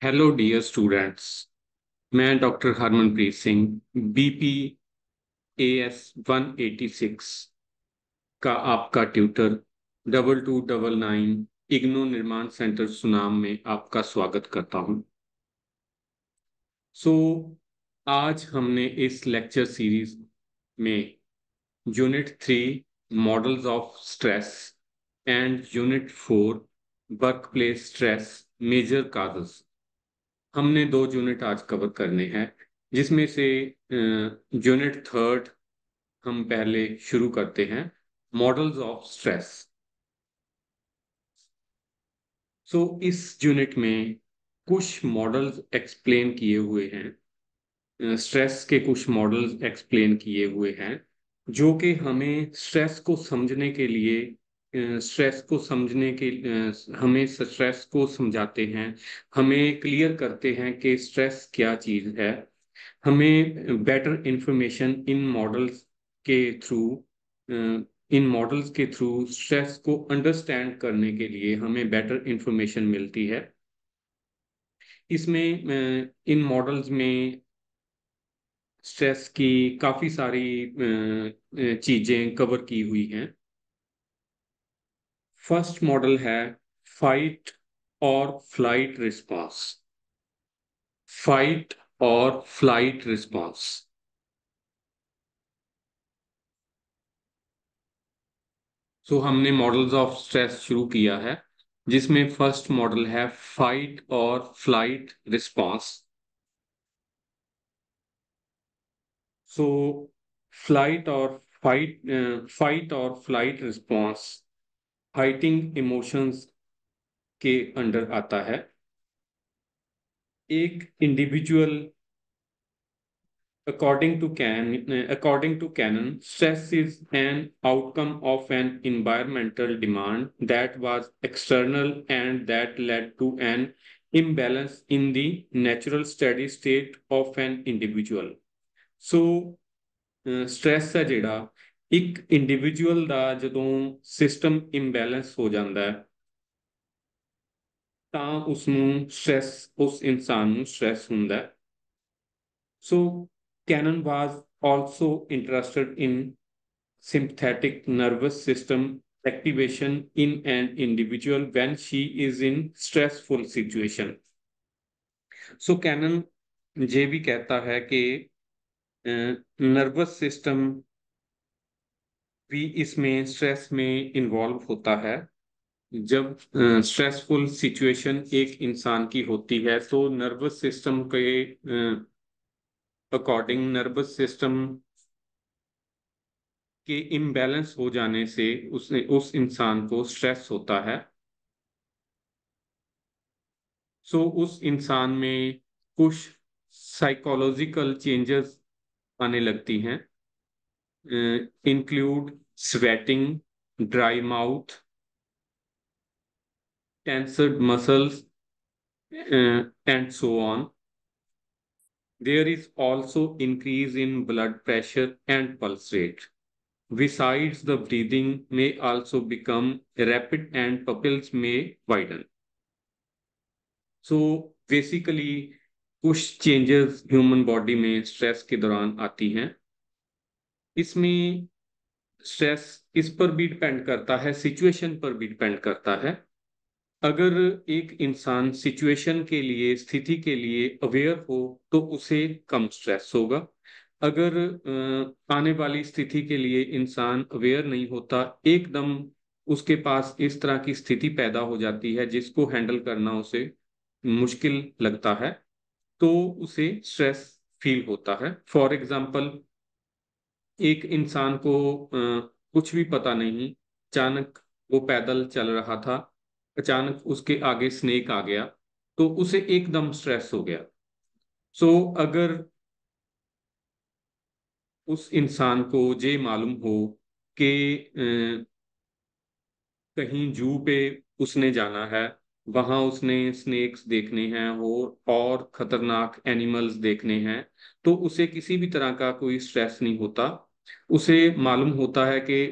Hello dear students. मैं doctor Harmanpreet Singh BP AS 186 का आपका ट्यूटर 2299 इग्नू निर्माण सेंटर सुनाम में आपका स्वागत करता हूं। सो आज हमने इस लेक्चर सीरीज में unit 3 models of stress and unit 4 workplace stress major causes, हमने 2 यूनिट आज कवर करने हैं, जिसमें से यूनिट 3 हम पहले शुरू करते हैं, मॉडल्स ऑफ स्ट्रेस। सो इस यूनिट में कुछ मॉडल्स एक्सप्लेन किए हुए हैं, स्ट्रेस के कुछ मॉडल्स एक्सप्लेन किए हुए हैं जो कि हमें स्ट्रेस को समझने के लिए, हमें स्ट्रेस को समझाते हैं, हमें क्लियर करते हैं कि स्ट्रेस क्या चीज़ है। हमें बेटर इंफॉर्मेशन इन मॉडल्स के थ्रू स्ट्रेस को अंडरस्टैंड करने के लिए हमें बेटर इंफॉर्मेशन मिलती है। इन मॉडल्स में स्ट्रेस की काफ़ी सारी चीज़ें कवर की हुई हैं। फर्स्ट मॉडल है फाइट और फ्लाइट रिस्पॉन्स। फाइट और फ्लाइट रिस्पॉन्स। सो हमने मॉडल्स ऑफ स्ट्रेस शुरू किया है, जिसमें फर्स्ट मॉडल है फाइट और फ्लाइट रिस्पॉन्स। सो फाइट और फ्लाइट रिस्पॉन्स फाइटिंग इमोशंस के अंडर आता है। एक individual according to Canon, stress is an outcome of an environmental demand that was external and that led to an imbalance in the natural steady state of an individual. So, stress है ਜਿਹੜਾ ਇੱਕ individual ਦਾ ਜਦੋਂ system imbalance ਹੋ ਜਾਂਦਾ ਹੈ ਤਾਂ ਉਸ ਇਨਸਾਨ ਨੂੰ ਸਟ੍ਰੈਸ ਹੁੰਦਾ ਹੈ। So, Cannon was also interested in sympathetic nervous system activation in an individual when she is in stressful situation. So, Cannon ये भी कहता है कि नर्वस सिस्टम भी इसमें स्ट्रेस में इन्वॉल्व होता है। जब स्ट्रेसफुल सिचुएशन एक इंसान की होती है तो नर्वस सिस्टम के अकॉर्डिंग नर्वस सिस्टम के इम्बैलेंस हो जाने से उस इंसान को स्ट्रेस होता है। सो उस इंसान में कुछ साइकोलॉजिकल चेंजेस आने लगती हैं, include sweating, dry mouth, tensed muscles and so on. There is also increase in blood pressure and pulse rate. Besides, the breathing may also become rapid and pupils may widen. So basically कुछ changes human body में stress के दौरान आती हैं। इसमें stress इस पर भी डिपेंड करता है, सिचुएशन पर भी डिपेंड करता है। अगर एक इंसान सिचुएशन के लिए, स्थिति के लिए अवेयर हो तो उसे कम स्ट्रेस होगा। अगर आने वाली स्थिति के लिए इंसान अवेयर नहीं होता, एकदम उसके पास इस तरह की स्थिति पैदा हो जाती है जिसको हैंडल करना उसे मुश्किल लगता है, तो उसे स्ट्रेस फील होता है। फॉर एग्जाम्पल, एक इंसान को कुछ भी पता नहीं, अचानक वो पैदल चल रहा था, अचानक उसके आगे स्नेक आ गया तो उसे एकदम स्ट्रेस हो गया। सो अगर उस इंसान को ये मालूम हो कि कहीं जू पे उसने जाना है, वहां उसने स्नेक्स देखने हैं और खतरनाक एनिमल्स देखने हैं, तो उसे किसी भी तरह का कोई स्ट्रेस नहीं होता। उसे मालूम होता है कि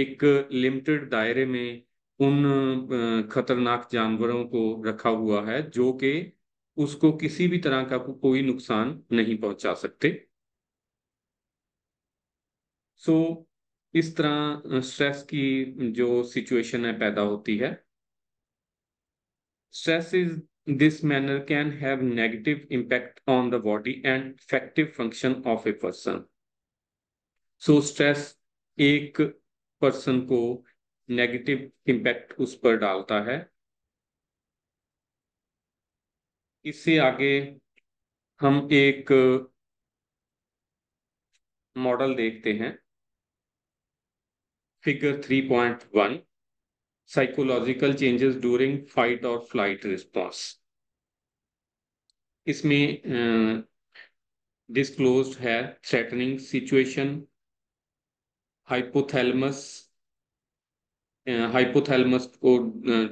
एक लिमिटेड दायरे में उन खतरनाक जानवरों को रखा हुआ है जो कि उसको किसी भी तरह का कोई नुकसान नहीं पहुंचा सकते। सो इस तरह स्ट्रेस की जो सिचुएशन है पैदा होती है। Stress is this manner can have negative impact on the body and effective function of a person. So stress एक पर्सन को नेगेटिव इम्पैक्ट उस पर डालता है। इससे आगे हम एक मॉडल देखते हैं, figure 3.1, psychological changes during fight और फ्लाइट रिस्पॉन्स। इसमें डिस्क्लोज्ड है थ्रेटनिंग सिचुएशन, हाइपोथैलेमस। हाइपोथैलेमस को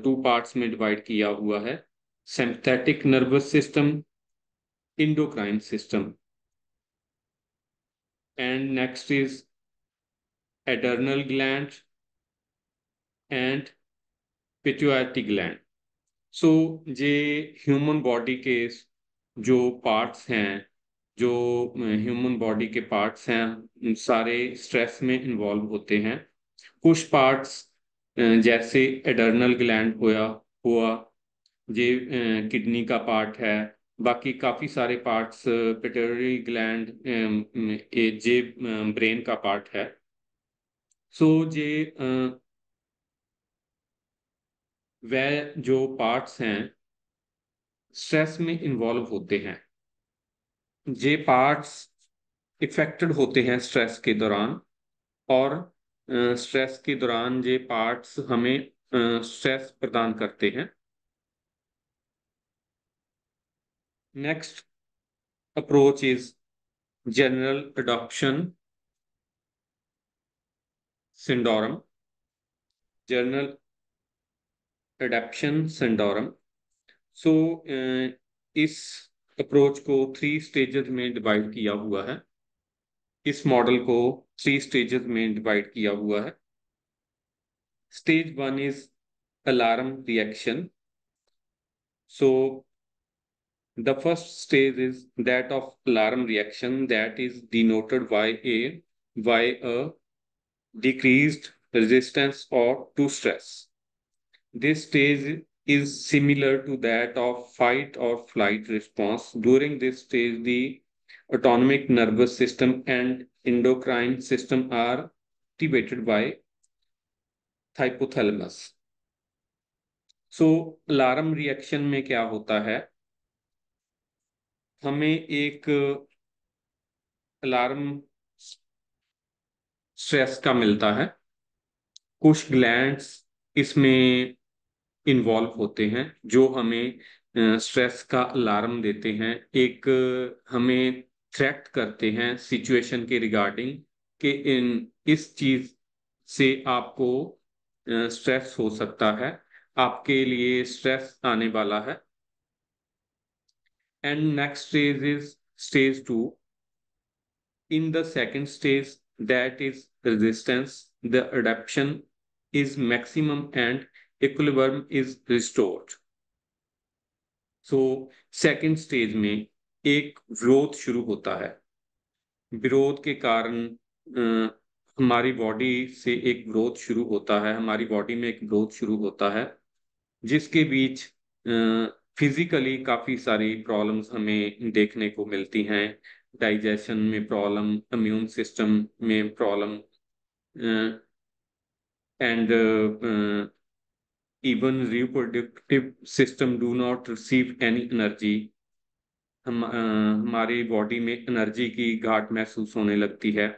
टू पार्ट्स में डिवाइड किया हुआ है, sympathetic nervous system, endocrine system. And next is adrenal gland and pituitary gland. So ये ह्यूमन बॉडी के जो पार्ट्स हैं, जो ह्यूमन बॉडी के पार्ट्स हैं, सारे स्ट्रेस में इन्वॉल्व होते हैं। कुछ पार्ट्स जैसे एडर्नल ग्लैंड हुआ ये किडनी का पार्ट है। बाकी काफी सारे पार्ट्स, पिट्यूटरी ग्लैंड ये ब्रेन का पार्ट है। सो ये वह जो पार्ट्स हैं स्ट्रेस में इन्वॉल्व होते हैं, ये पार्ट्स इफेक्टेड होते हैं स्ट्रेस के दौरान। और स्ट्रेस के दौरान ये पार्ट्स हमें स्ट्रेस प्रदान करते हैं। Next approach is general adoption syndrome. General adoption syndrome. So इस अप्रोच को 3 स्टेजेस में डिवाइड किया हुआ है। इस मॉडल को 3 स्टेजेस में डिवाइड किया हुआ है। Stage 1 is alarm reaction. So the first stage is that of alarm reaction, that is denoted by a decreased resistance or to stress. This stage is similar to that of fight or flight response. During this stage, the autonomic nervous system and endocrine system are activated by hypothalamus. So alarm reaction में क्या होता है, हमें एक alarm stress का मिलता है। कुछ ग्लैंड्स इसमें इन्वॉल्व होते हैं जो हमें स्ट्रेस का अलार्म देते हैं, एक हमें थ्रेट करते हैं सिचुएशन के रिगार्डिंग कि इस चीज से आपको स्ट्रेस हो सकता है, आपके लिए स्ट्रेस आने वाला है। And next stage is stage 2। In the second stage, that is resistance, the adaptation is maximum and equilibrium is restored. So second stage में एक विरोध शुरू होता है। विरोध के कारण हमारी बॉडी से एक विरोध शुरू होता है, हमारी बॉडी में एक विरोध शुरू होता है, जिसके बीच फिजिकली काफी सारी प्रॉब्लम्स हमें देखने को मिलती हैं। डाइजेशन में प्रॉब्लम, इम्यून सिस्टम में problem, and even reproductive system do not receive any energy. हमारी बॉडी में एनर्जी की घाट महसूस होने लगती है।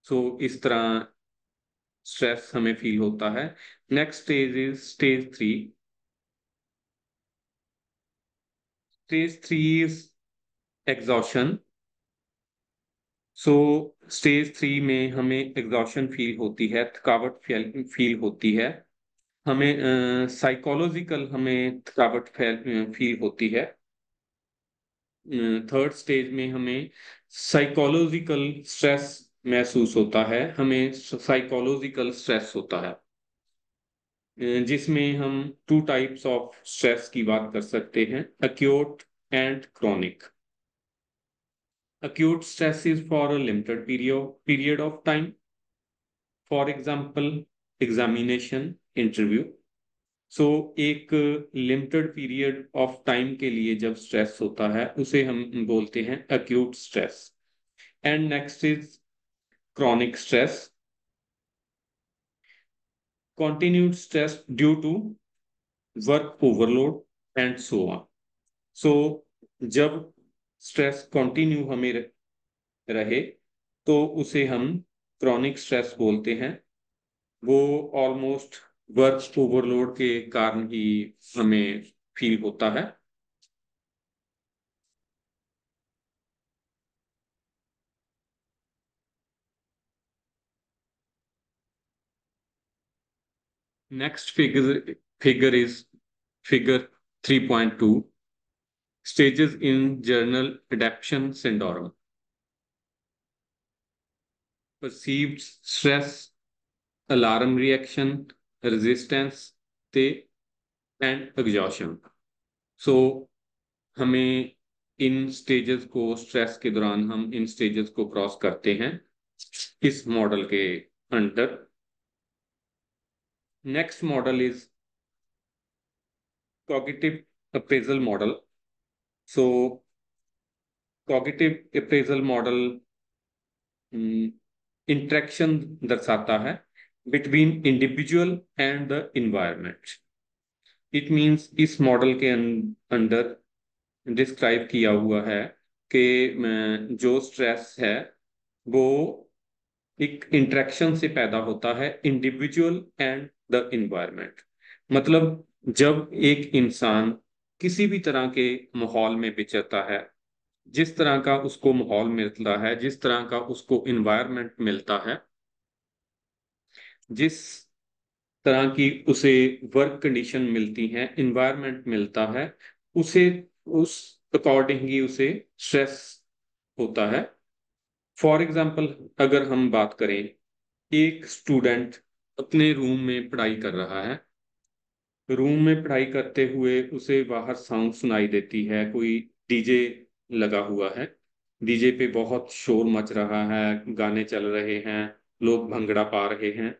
सो इस तरह स्ट्रेस हमें फील होता है। Next stage is stage 3। Stage 3 is exhaustion. So stage 3 में हमें एग्जॉशन फील होती है, थकावट फील होती है। हमें साइकोलॉजिकल हमें थकावट फील होती है। थर्ड स्टेज में हमें साइकोलॉजिकल स्ट्रेस महसूस होता है, हमें साइकोलॉजिकल स्ट्रेस होता है। जिसमें हम टू टाइप्स ऑफ स्ट्रेस की बात कर सकते हैं, acute and chronic. Acute stress is for a limited period of time. For example, examination, interview. सो एक लिमिटेड पीरियड ऑफ टाइम के लिए जब स्ट्रेस होता है उसे हम बोलते हैं acute stress. And next is chronic stress, continued stress due to work overload and so on. सो जब स्ट्रेस कंटिन्यू हमें रहे तो उसे हम क्रॉनिक स्ट्रेस बोलते हैं. वो ऑलमोस्ट वर्क ओवरलोड के कारण ही हमें फील होता है. Next figure is figure 3.2, stages in journal adaptation syndrome. Perceived stress, alarm reaction, resistance and exhaustion. So हमें इन स्टेजेस को, स्ट्रेस के दौरान हम इन स्टेजेस को क्रॉस करते हैं इस मॉडल के under. Next model is cognitive appraisal model. So cognitive appraisal model interaction दर्शाता है between individual and the environment. It means इस मॉडल के अंदर डिस्क्राइब किया हुआ है कि जो स्ट्रेस है वो एक इंटरेक्शन से पैदा होता है, इंडिविजुअल एंड द इन्वायरमेंट. मतलब जब एक इंसान किसी भी तरह के माहौल में विचरता है, जिस तरह का उसको माहौल मिलता है, जिस तरह का उसको इन्वायरमेंट मिलता है, जिस तरह की उसे वर्क कंडीशन मिलती है, इन्वायरमेंट मिलता है, उसे उस अकॉर्डिंग ही उसे स्ट्रेस होता है. फॉर एग्जाम्पल अगर हम बात करें, एक स्टूडेंट अपने रूम में पढ़ाई कर रहा है. रूम में पढ़ाई करते हुए उसे बाहर साउंड सुनाई देती है, कोई डीजे लगा हुआ है, डीजे पे बहुत शोर मच रहा है, गाने चल रहे हैं, लोग भंगड़ा पा रहे हैं.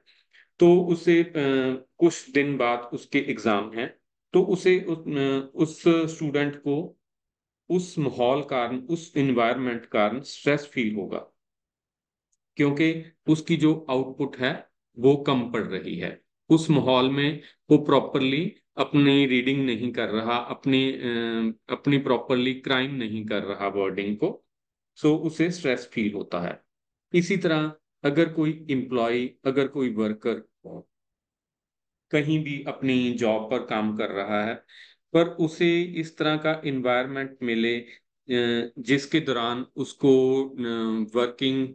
तो उसे कुछ दिन बाद उसके एग्जाम हैं, तो उस स्टूडेंट को उस माहौल कारण, उस इन्वायरमेंट कारण स्ट्रेस फील होगा, क्योंकि उसकी जो आउटपुट है वो कम पड़ रही है. उस माहौल में वो प्रॉपरली अपनी रीडिंग नहीं कर रहा, अपनी प्रॉपरली क्राइम नहीं कर रहा वर्डिंग को. सो उसे स्ट्रेस फील होता है. इसी तरह अगर कोई एम्प्लॉय, अगर कोई वर्कर कहीं भी अपनी जॉब पर काम कर रहा है, पर उसे इस तरह का इन्वायरमेंट मिले जिसके दौरान उसको वर्किंग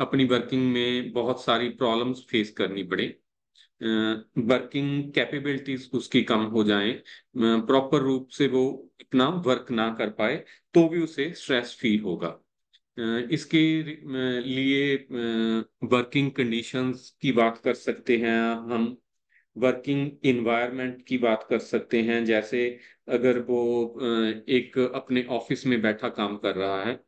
अपनी वर्किंग में बहुत सारी प्रॉब्लम्स फेस करनी पड़े, वर्किंग कैपेबिलिटीज उसकी कम हो जाएं, प्रॉपर रूप से वो इतना वर्क ना कर पाए, तो भी उसे स्ट्रेस फील होगा. इसके लिए वर्किंग कंडीशंस की बात कर सकते हैं हम, वर्किंग इन्वायरमेंट की बात कर सकते हैं. जैसे अगर वो एक अपने ऑफिस में बैठा काम कर रहा है,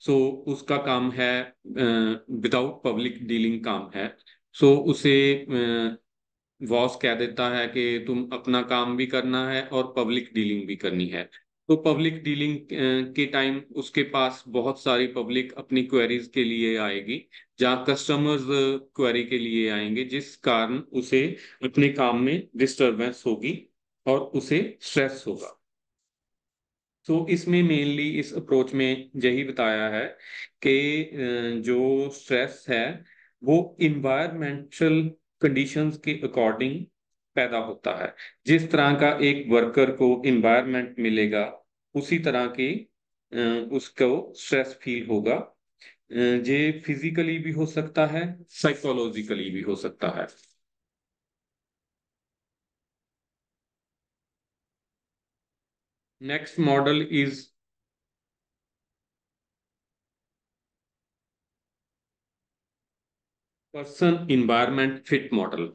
सो उसका काम है विदाउट पब्लिक डीलिंग काम है. सो उसे बॉस कह देता है कि तुम अपना काम भी करना है और पब्लिक डीलिंग भी करनी है. तो पब्लिक डीलिंग के टाइम उसके पास बहुत सारी पब्लिक अपनी क्वेरीज के लिए आएगी, जहाँ कस्टमर्स क्वेरी के लिए आएंगे, जिस कारण उसे अपने काम में डिस्टरबेंस होगी और उसे स्ट्रेस होगा. तो इसमें मेनली इस अप्रोच में यही बताया है कि जो स्ट्रेस है वो इन्वायरमेंटल कंडीशंस के अकॉर्डिंग पैदा होता है. जिस तरह का एक वर्कर को इन्वायरमेंट मिलेगा, उसी तरह की उसको स्ट्रेस फील होगा. ये फिजिकली भी हो सकता है, साइकोलॉजिकली भी हो सकता है. Next model is person environment fit model.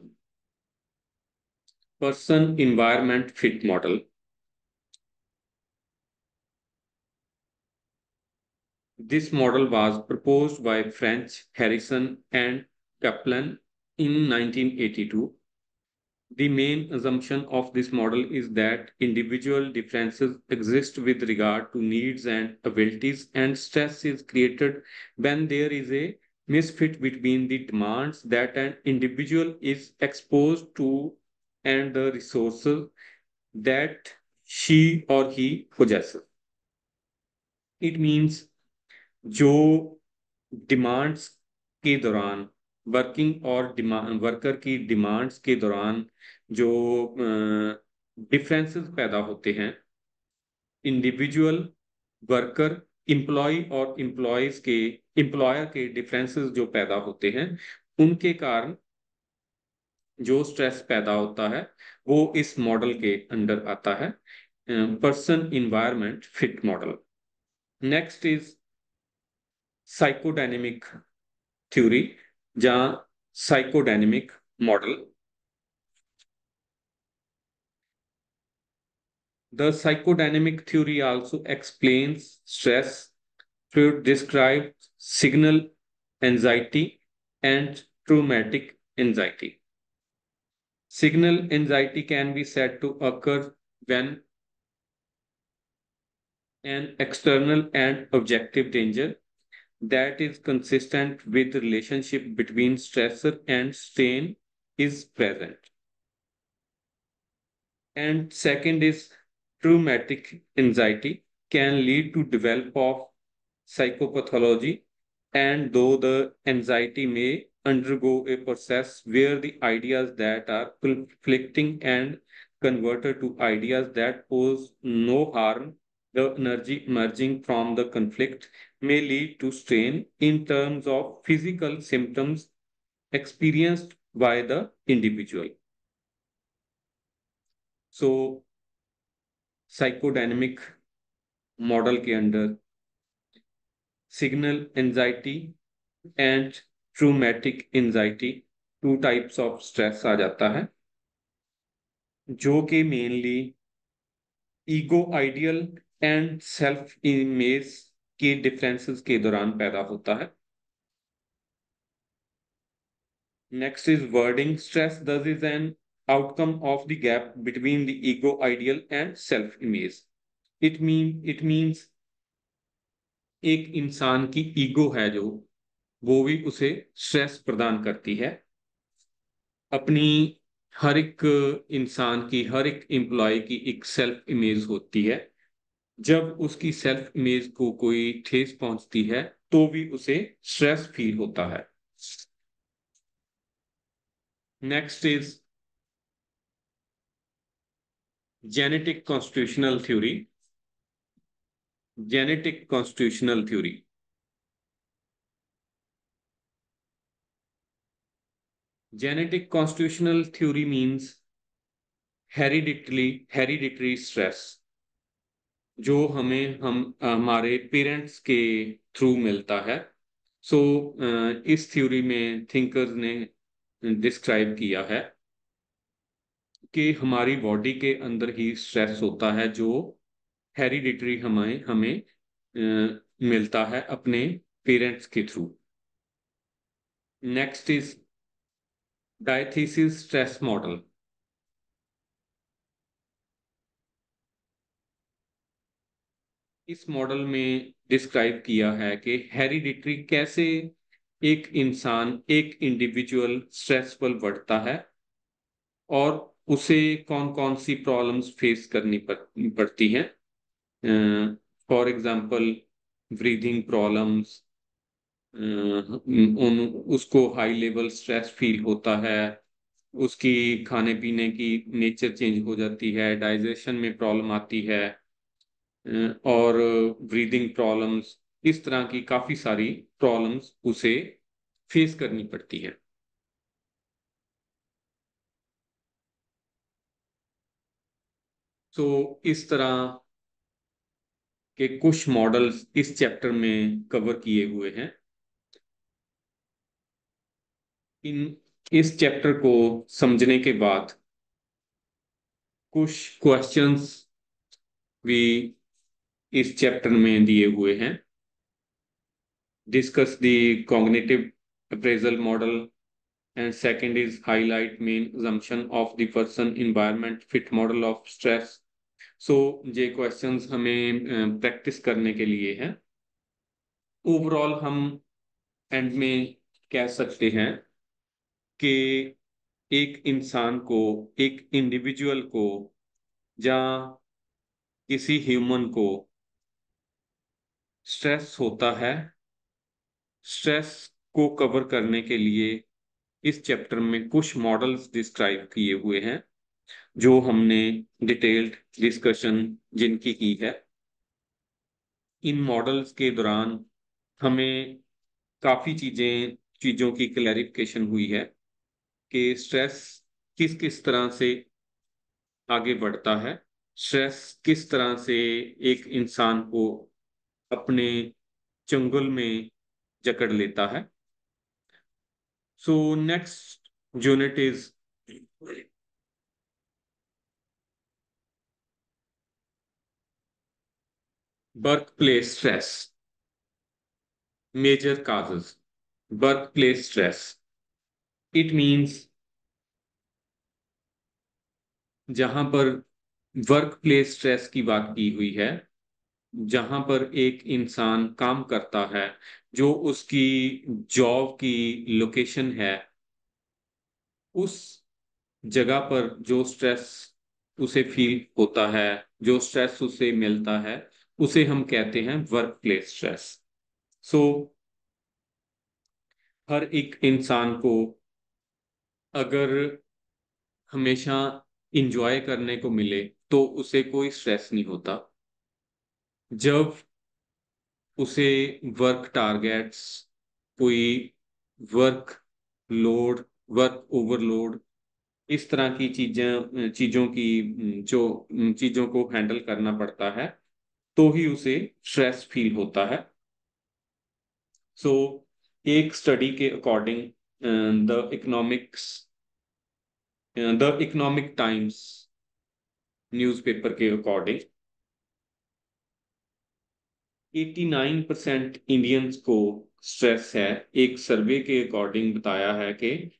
person environment fit model. This model was proposed by French Harrison and Kaplan in 1982. The main assumption of this model is that individual differences exist with regard to needs and abilities, and stress is created when there is a misfit between the demands that an individual is exposed to and the resources that she or he possesses. It means जो demands के दौरान worker की demands के दौरान जो differences पैदा होते हैं इंडिविजुअल वर्कर एम्प्लॉय और एम्प्लॉयर के डिफरेंसेस जो पैदा होते हैं उनके कारण जो स्ट्रेस पैदा होता है वो इस मॉडल के अंडर आता है person environment fit model. Next is psychodynamic theory जहां psychodynamic model. The psychodynamic theory also explains stress. Freud described signal anxiety and traumatic anxiety. Signal anxiety can be said to occur when an external and objective danger that is consistent with the relationship between stressor and strain is present. And second is traumatic anxiety can lead to develop of psychopathology, and though the anxiety may undergo a process where the ideas that are conflicting and converted to ideas that pose no harm, the energy emerging from the conflict may lead to strain in terms of physical symptoms experienced by the individual. So, psychodynamic model के अंदर signal anxiety and traumatic anxiety two types of stress आ जाता है जो कि mainly ego ideal and self image के differences के दौरान पैदा होता है. Next is wording stress this is an outcome of the gap between the ego ideal and self image. It means एक इंसान की ईगो है जो वो भी उसे स्ट्रेस प्रदान करती है. अपनी हर एक इंसान की हर एक एम्प्लॉय की एक सेल्फ इमेज होती है. जब उसकी सेल्फ इमेज को कोई ठेस पहुंचती है तो भी उसे स्ट्रेस फील होता है. Next is genetic constitutional theory. Genetic constitutional theory Genetic constitutional theory means hereditary stress जो हम हमारे पेरेंट्स के थ्रू मिलता है. सो इस थ्योरी में थिंकर्स ने डिस्क्राइब किया है कि हमारी बॉडी के अंदर ही स्ट्रेस होता है जो हेरिडिटरी हमें हमें मिलता है अपने पेरेंट्स के थ्रू. Next is diathesis stress model. इस मॉडल में डिस्क्राइब किया है कि हेरिडिटरी कैसे एक इंसान एक इंडिविजुअल स्ट्रेसफुल बढ़ता है और उसे कौन कौन सी प्रॉब्लम्स फेस करनी पड़ती हैं. फॉर एग्जांपल ब्रीदिंग प्रॉब्लम्स, उसको हाई लेवल स्ट्रेस फील होता है, उसकी खाने पीने की नेचर चेंज हो जाती है, डाइजेशन में प्रॉब्लम आती है और ब्रीदिंग प्रॉब्लम्स, इस तरह की काफी सारी प्रॉब्लम्स उसे फेस करनी पड़ती है. सो इस तरह के कुछ मॉडल्स इस चैप्टर में कवर किए हुए हैं. इस चैप्टर को समझने के बाद कुछ क्वेश्चंस भी इस चैप्टर में दिए हुए हैं। Discuss the cognitive appraisal model and second is highlight main assumption of the person environment fit model of stress। so ये questions हमें प्रैक्टिस करने के लिए हैं। ओवरऑल हम एंड में कह सकते हैं कि एक इंसान को, एक इंडिविजुअल को या किसी ह्यूमन को स्ट्रेस होता है। स्ट्रेस को कवर करने के लिए इस चैप्टर में कुछ मॉडल्स डिस्क्राइब किए हुए हैं जो हमने डिटेल्ड डिस्कशन जिनकी की है। इन मॉडल्स के दौरान हमें काफी चीजों की क्लैरिफिकेशन हुई है कि स्ट्रेस किस किस तरह से आगे बढ़ता है, स्ट्रेस किस तरह से एक इंसान को अपने चंगुल में जकड़ लेता है। So next unit is workplace stress, major causes. Workplace stress it means जहां पर वर्क प्लेस स्ट्रेस की बात की हुई है, जहां पर एक इंसान काम करता है, जो उसकी जॉब की लोकेशन है, उस जगह पर जो स्ट्रेस उसे फील होता है, जो स्ट्रेस उसे मिलता है, उसे हम कहते हैं वर्क प्लेस स्ट्रेस। सो हर एक इंसान को अगर हमेशा इंजॉय करने को मिले तो उसे कोई स्ट्रेस नहीं होता। जब उसे वर्क टारगेट्स, कोई वर्क लोड, वर्क ओवरलोड, इस तरह की चीजों की जो चीजों को हैंडल करना पड़ता है तो ही उसे स्ट्रेस फील होता है। सो एक स्टडी के according the economic times newspaper के अकॉर्डिंग 89% इंडियंस को स्ट्रेस है। एक सर्वे के अकॉर्डिंग बताया है कि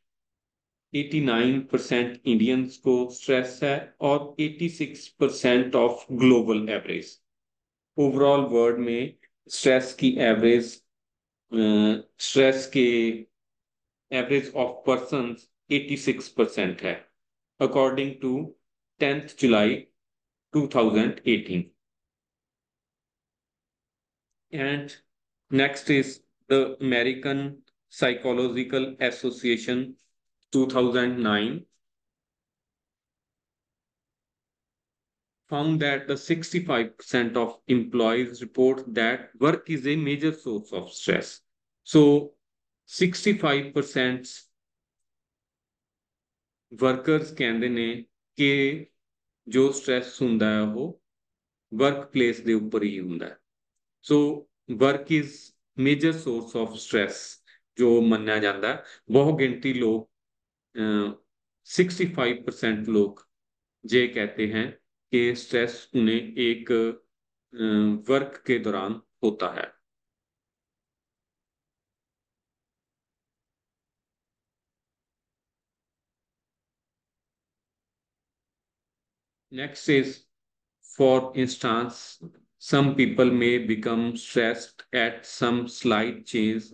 89% इंडियंस को स्ट्रेस है और 86% of global average. Overall world में स्ट्रेस की एवरेज, स्ट्रेस के एवरेज ऑफ पर्सन 86% है according to 10th July 2018। And next is the American Psychological Association 2009 found that the 65% of employees report that work is a major source of stress. So 65% workers कहते ने कि जो stress ਹੁੰਦਾ है वो work place ਦੇ ਉੱਪਰ ਹੀ ਹੁੰਦਾ ਹੈ। So work is major source of stress जो ਮੰਨਿਆ ਜਾਂਦਾ है। बहुत गिनती लोग 65% लोग ये कहते हैं कि स्ट्रेस उन्हें एक वर्क के दौरान होता है। Next is for instance some people may become stressed at some slight change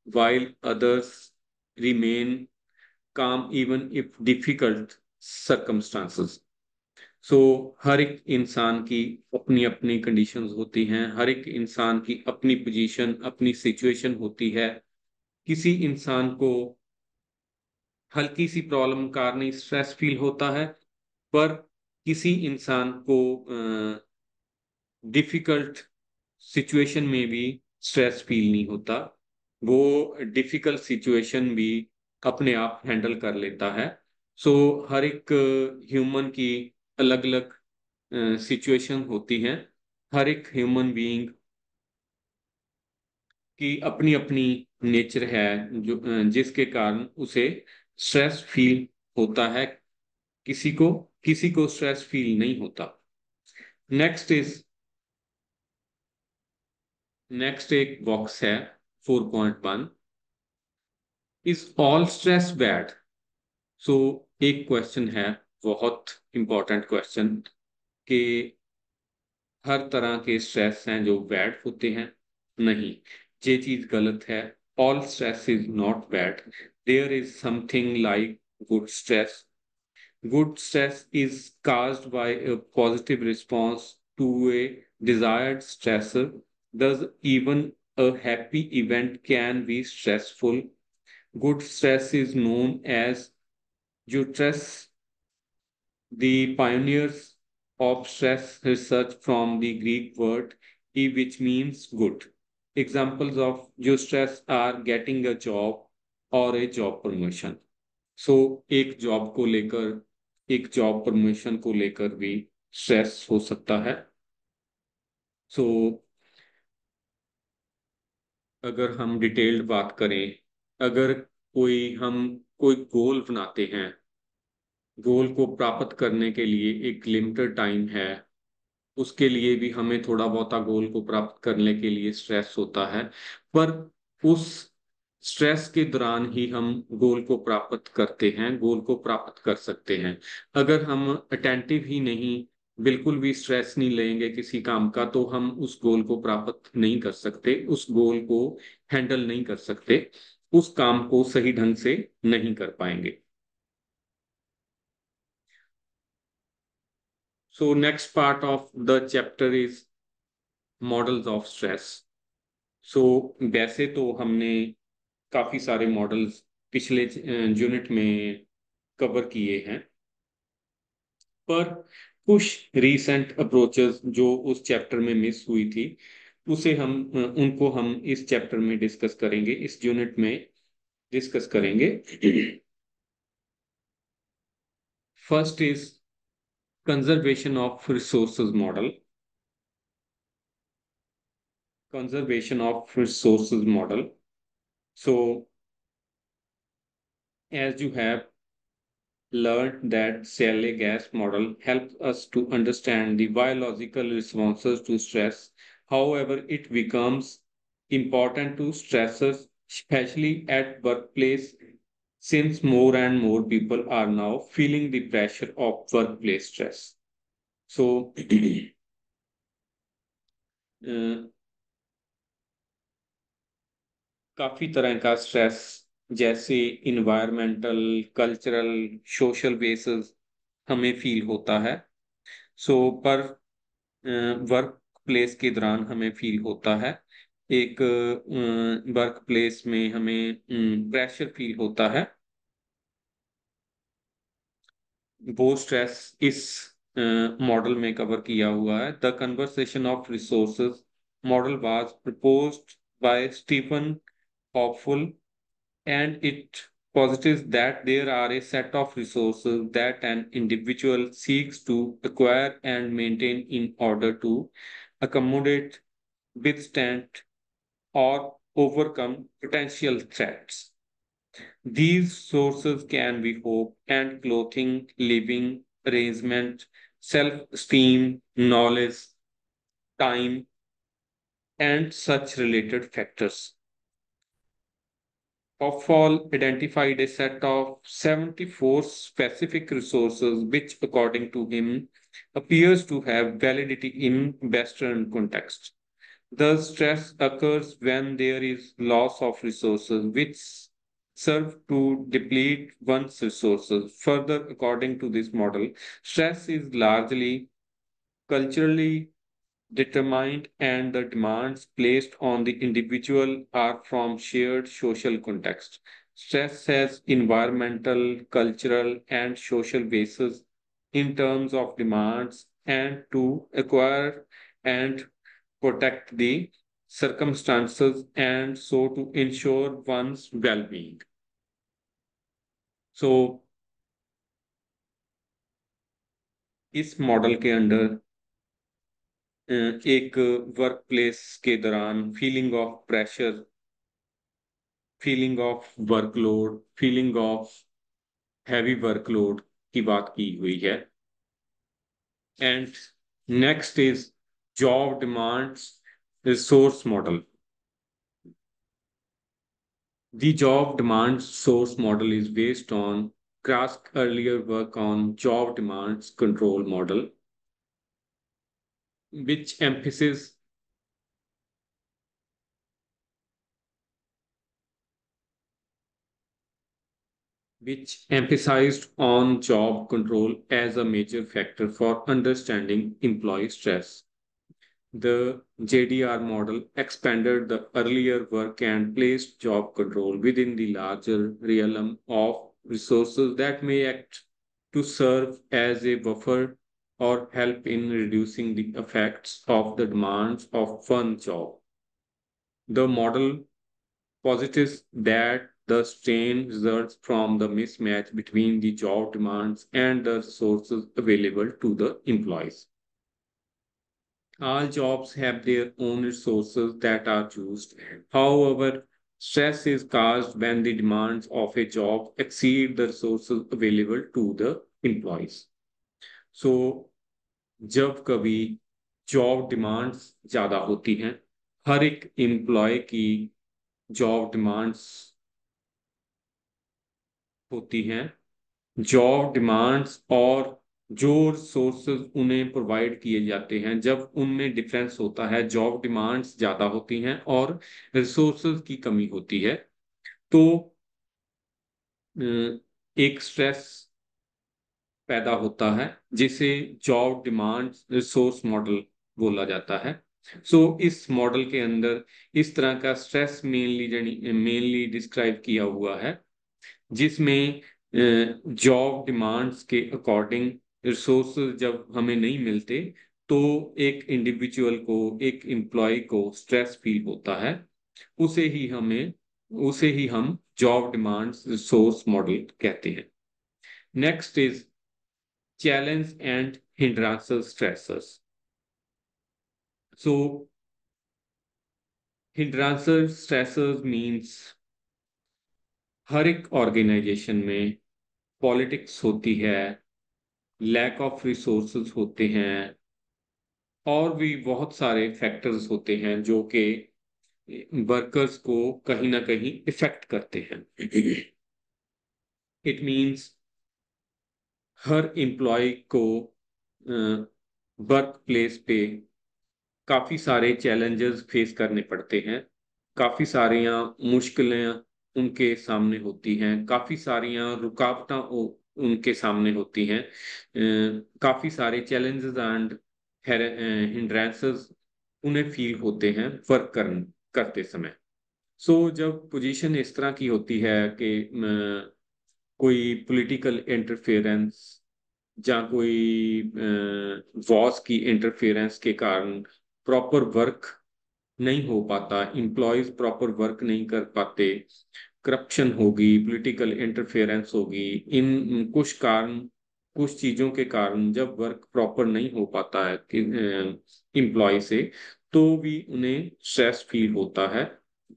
while others remain calm even if difficult circumstances। सो हर एक इंसान की अपनी अपनी कंडीशंस होती हैं, हर एक इंसान की अपनी पोजीशन, अपनी सिचुएशन होती है। किसी इंसान को हल्की सी प्रॉब्लम कारण स्ट्रेस फील होता है, पर किसी इंसान को डिफिकल्ट सिचुएशन में भी स्ट्रेस फील नहीं होता। वो डिफिकल्ट सिचुएशन भी अपने आप हैंडल कर लेता है। सो हर एक ह्यूमन की अलग अलग सिचुएशन होती हैं। हर एक ह्यूमन बीइंग की अपनी अपनी नेचर है जो जिसके कारण उसे स्ट्रेस फील होता है। किसी को किसी को स्ट्रेस फील नहीं होता। नेक्स्ट एक बॉक्स है 4.1, इज ऑल स्ट्रेस बैड? सो एक क्वेश्चन है, बहुत इंपॉर्टेंट क्वेश्चन, कि हर तरह के स्ट्रेस हैं जो बैड होते हैं? नहीं, ये चीज गलत है। All stress is not bad. There is something like good stress. Good stress is caused by a positive response to a desired stressor. Thus, even a happy event can be stressful. Good stress is known as eustress, the pioneers of stress research from the Greek word e, which means good. Examples of eustress are getting a job or a job promotion. सो एक job promotion को लेकर भी stress हो सकता है। सो अगर हम detailed बात करें, अगर कोई गोल बनाते हैं, गोल को प्राप्त करने के लिए एक लिमिटेड टाइम है, उसके लिए भी हमें थोड़ा बहुत गोल को प्राप्त करने के लिए स्ट्रेस होता है, पर उस स्ट्रेस के दौरान ही हम गोल को प्राप्त करते हैं, गोल को प्राप्त कर सकते हैं। अगर हम अटेंटिव ही नहीं, बिल्कुल भी स्ट्रेस नहीं लेंगे किसी काम का, तो हम उस गोल को प्राप्त नहीं कर सकते, उस गोल को हैंडल नहीं कर सकते, उस काम को सही ढंग से नहीं कर पाएंगे। So next part of the chapter is models of stress. So वैसे तो हमने काफी सारे मॉडल्स पिछले यूनिट में कवर किए हैं, पर कुछ रीसेंट अप्रोचेस जो उस चैप्टर में मिस हुई थी, उनको हम इस चैप्टर में डिस्कस करेंगे, इस यूनिट में डिस्कस करेंगे। First is conservation of resources model. Conservation of resources model. So as you have learned that Shelley gas model helps us to understand the biological responses to stress. However, it becomes important to stressors, especially at workplace, since more and more people are now feeling the pressure of workplace stress. So, काफी तरह का stress, जैसे environmental, cultural, social basis हमें feel होता है। पर work place के दौरान हमें फील होता है, एक वर्क प्लेस में हमें प्रेशर फील होता है। वो स्ट्रेस इस मॉडल में कवर किया हुआ है। The conversation of resources model was proposed by Stephen Hobfoll, and it posits that there are a set of resources that an individual seeks to acquire and maintain in order to accommodate, withstand, or overcome potential threats. These sources can be hope and clothing, living arrangement, self-esteem, knowledge, time, and such related factors. Hoffall identified a set of 74 specific resources which, according to him, appears to have validity in Western context. Thus, stress occurs when there is loss of resources which serve to deplete one's resources. Further, according to this model, stress is largely culturally determined, and the demands placed on the individual are from shared social context. Stress has environmental, cultural, and social bases in terms of demands and to acquire and protect the circumstances and so to ensure one's well-being. So इस model के under एक work place के दौरान feeling of pressure, feeling of workload, feeling of heavy workload की बात की हुई है। And next is job demands resource model. The job demands source model is based on Krask's earlier work on job demands control model, which emphasizes which emphasized on job control as a major factor for understanding employee stress. The JDR model expanded the earlier work and placed job control within the larger realm of resources that may act to serve as a buffer or help in reducing the effects of the demands of one job. The model posits that the strain results from the mismatch between the job demands and the resources available to the employees. All jobs have their own resources that are used. However, stress is caused when the demands of a job exceed the resources available to the employees. So, जब कभी job demands ज़्यादा होती हैं, हर एक employ की job demands होती हैं, job demands और जो रिसोर्सेज उन्हें प्रोवाइड किए जाते हैं, जब उनमें डिफरेंस होता है, जॉब डिमांड्स ज़्यादा होती हैं और रिसोर्सेज की कमी होती है, तो एक स्ट्रेस पैदा होता है जिसे जॉब डिमांड रिसोर्स मॉडल बोला जाता है। इस मॉडल के अंदर इस तरह का स्ट्रेस मेनली डिस्क्राइब किया हुआ है, जिसमें जॉब डिमांड्स के अकॉर्डिंग रिसोर्सेज जब हमें नहीं मिलते तो एक इंडिविजुअल को, एक एम्प्लॉय को स्ट्रेस फील होता है। उसे ही हमें उसे ही हम जॉब डिमांड्स रिसोर्स मॉडल कहते हैं। Next is challenge and hindrances stressors. So hindrances stressors means हर एक ऑर्गेनाइजेशन में पॉलिटिक्स होती है, लैक ऑफ रिसोर्सेज होते हैं और भी बहुत सारे फैक्टर्स होते हैं जो कि वर्कर्स को कहीं ना कहीं इफेक्ट करते हैं। इट मींस हर एम्प्लॉय को वर्क प्लेस पे काफी सारे चैलेंजेस फेस करने पड़ते हैं, काफी सारियां मुश्किलें उनके सामने होती हैं, काफी सारियां रुकावटें उनके सामने होती हैं, काफी सारे चैलेंजेस एंड हिंड्रेंसेस उन्हें फील होते हैं करते समय। जब पोजीशन इस तरह की होती है कि कोई पॉलिटिकल इंटरफेरेंस या कोई बॉस की इंटरफेरेंस के कारण प्रॉपर वर्क नहीं हो पाता, एम्प्लॉयज प्रॉपर वर्क नहीं कर पाते, करप्शन होगी, पॉलिटिकल इंटरफेरेंस होगी, इन कुछ कारण, कुछ चीजों के कारण जब वर्क प्रॉपर नहीं हो पाता है एम्प्लॉय से, तो भी उन्हें स्ट्रेस फील होता है।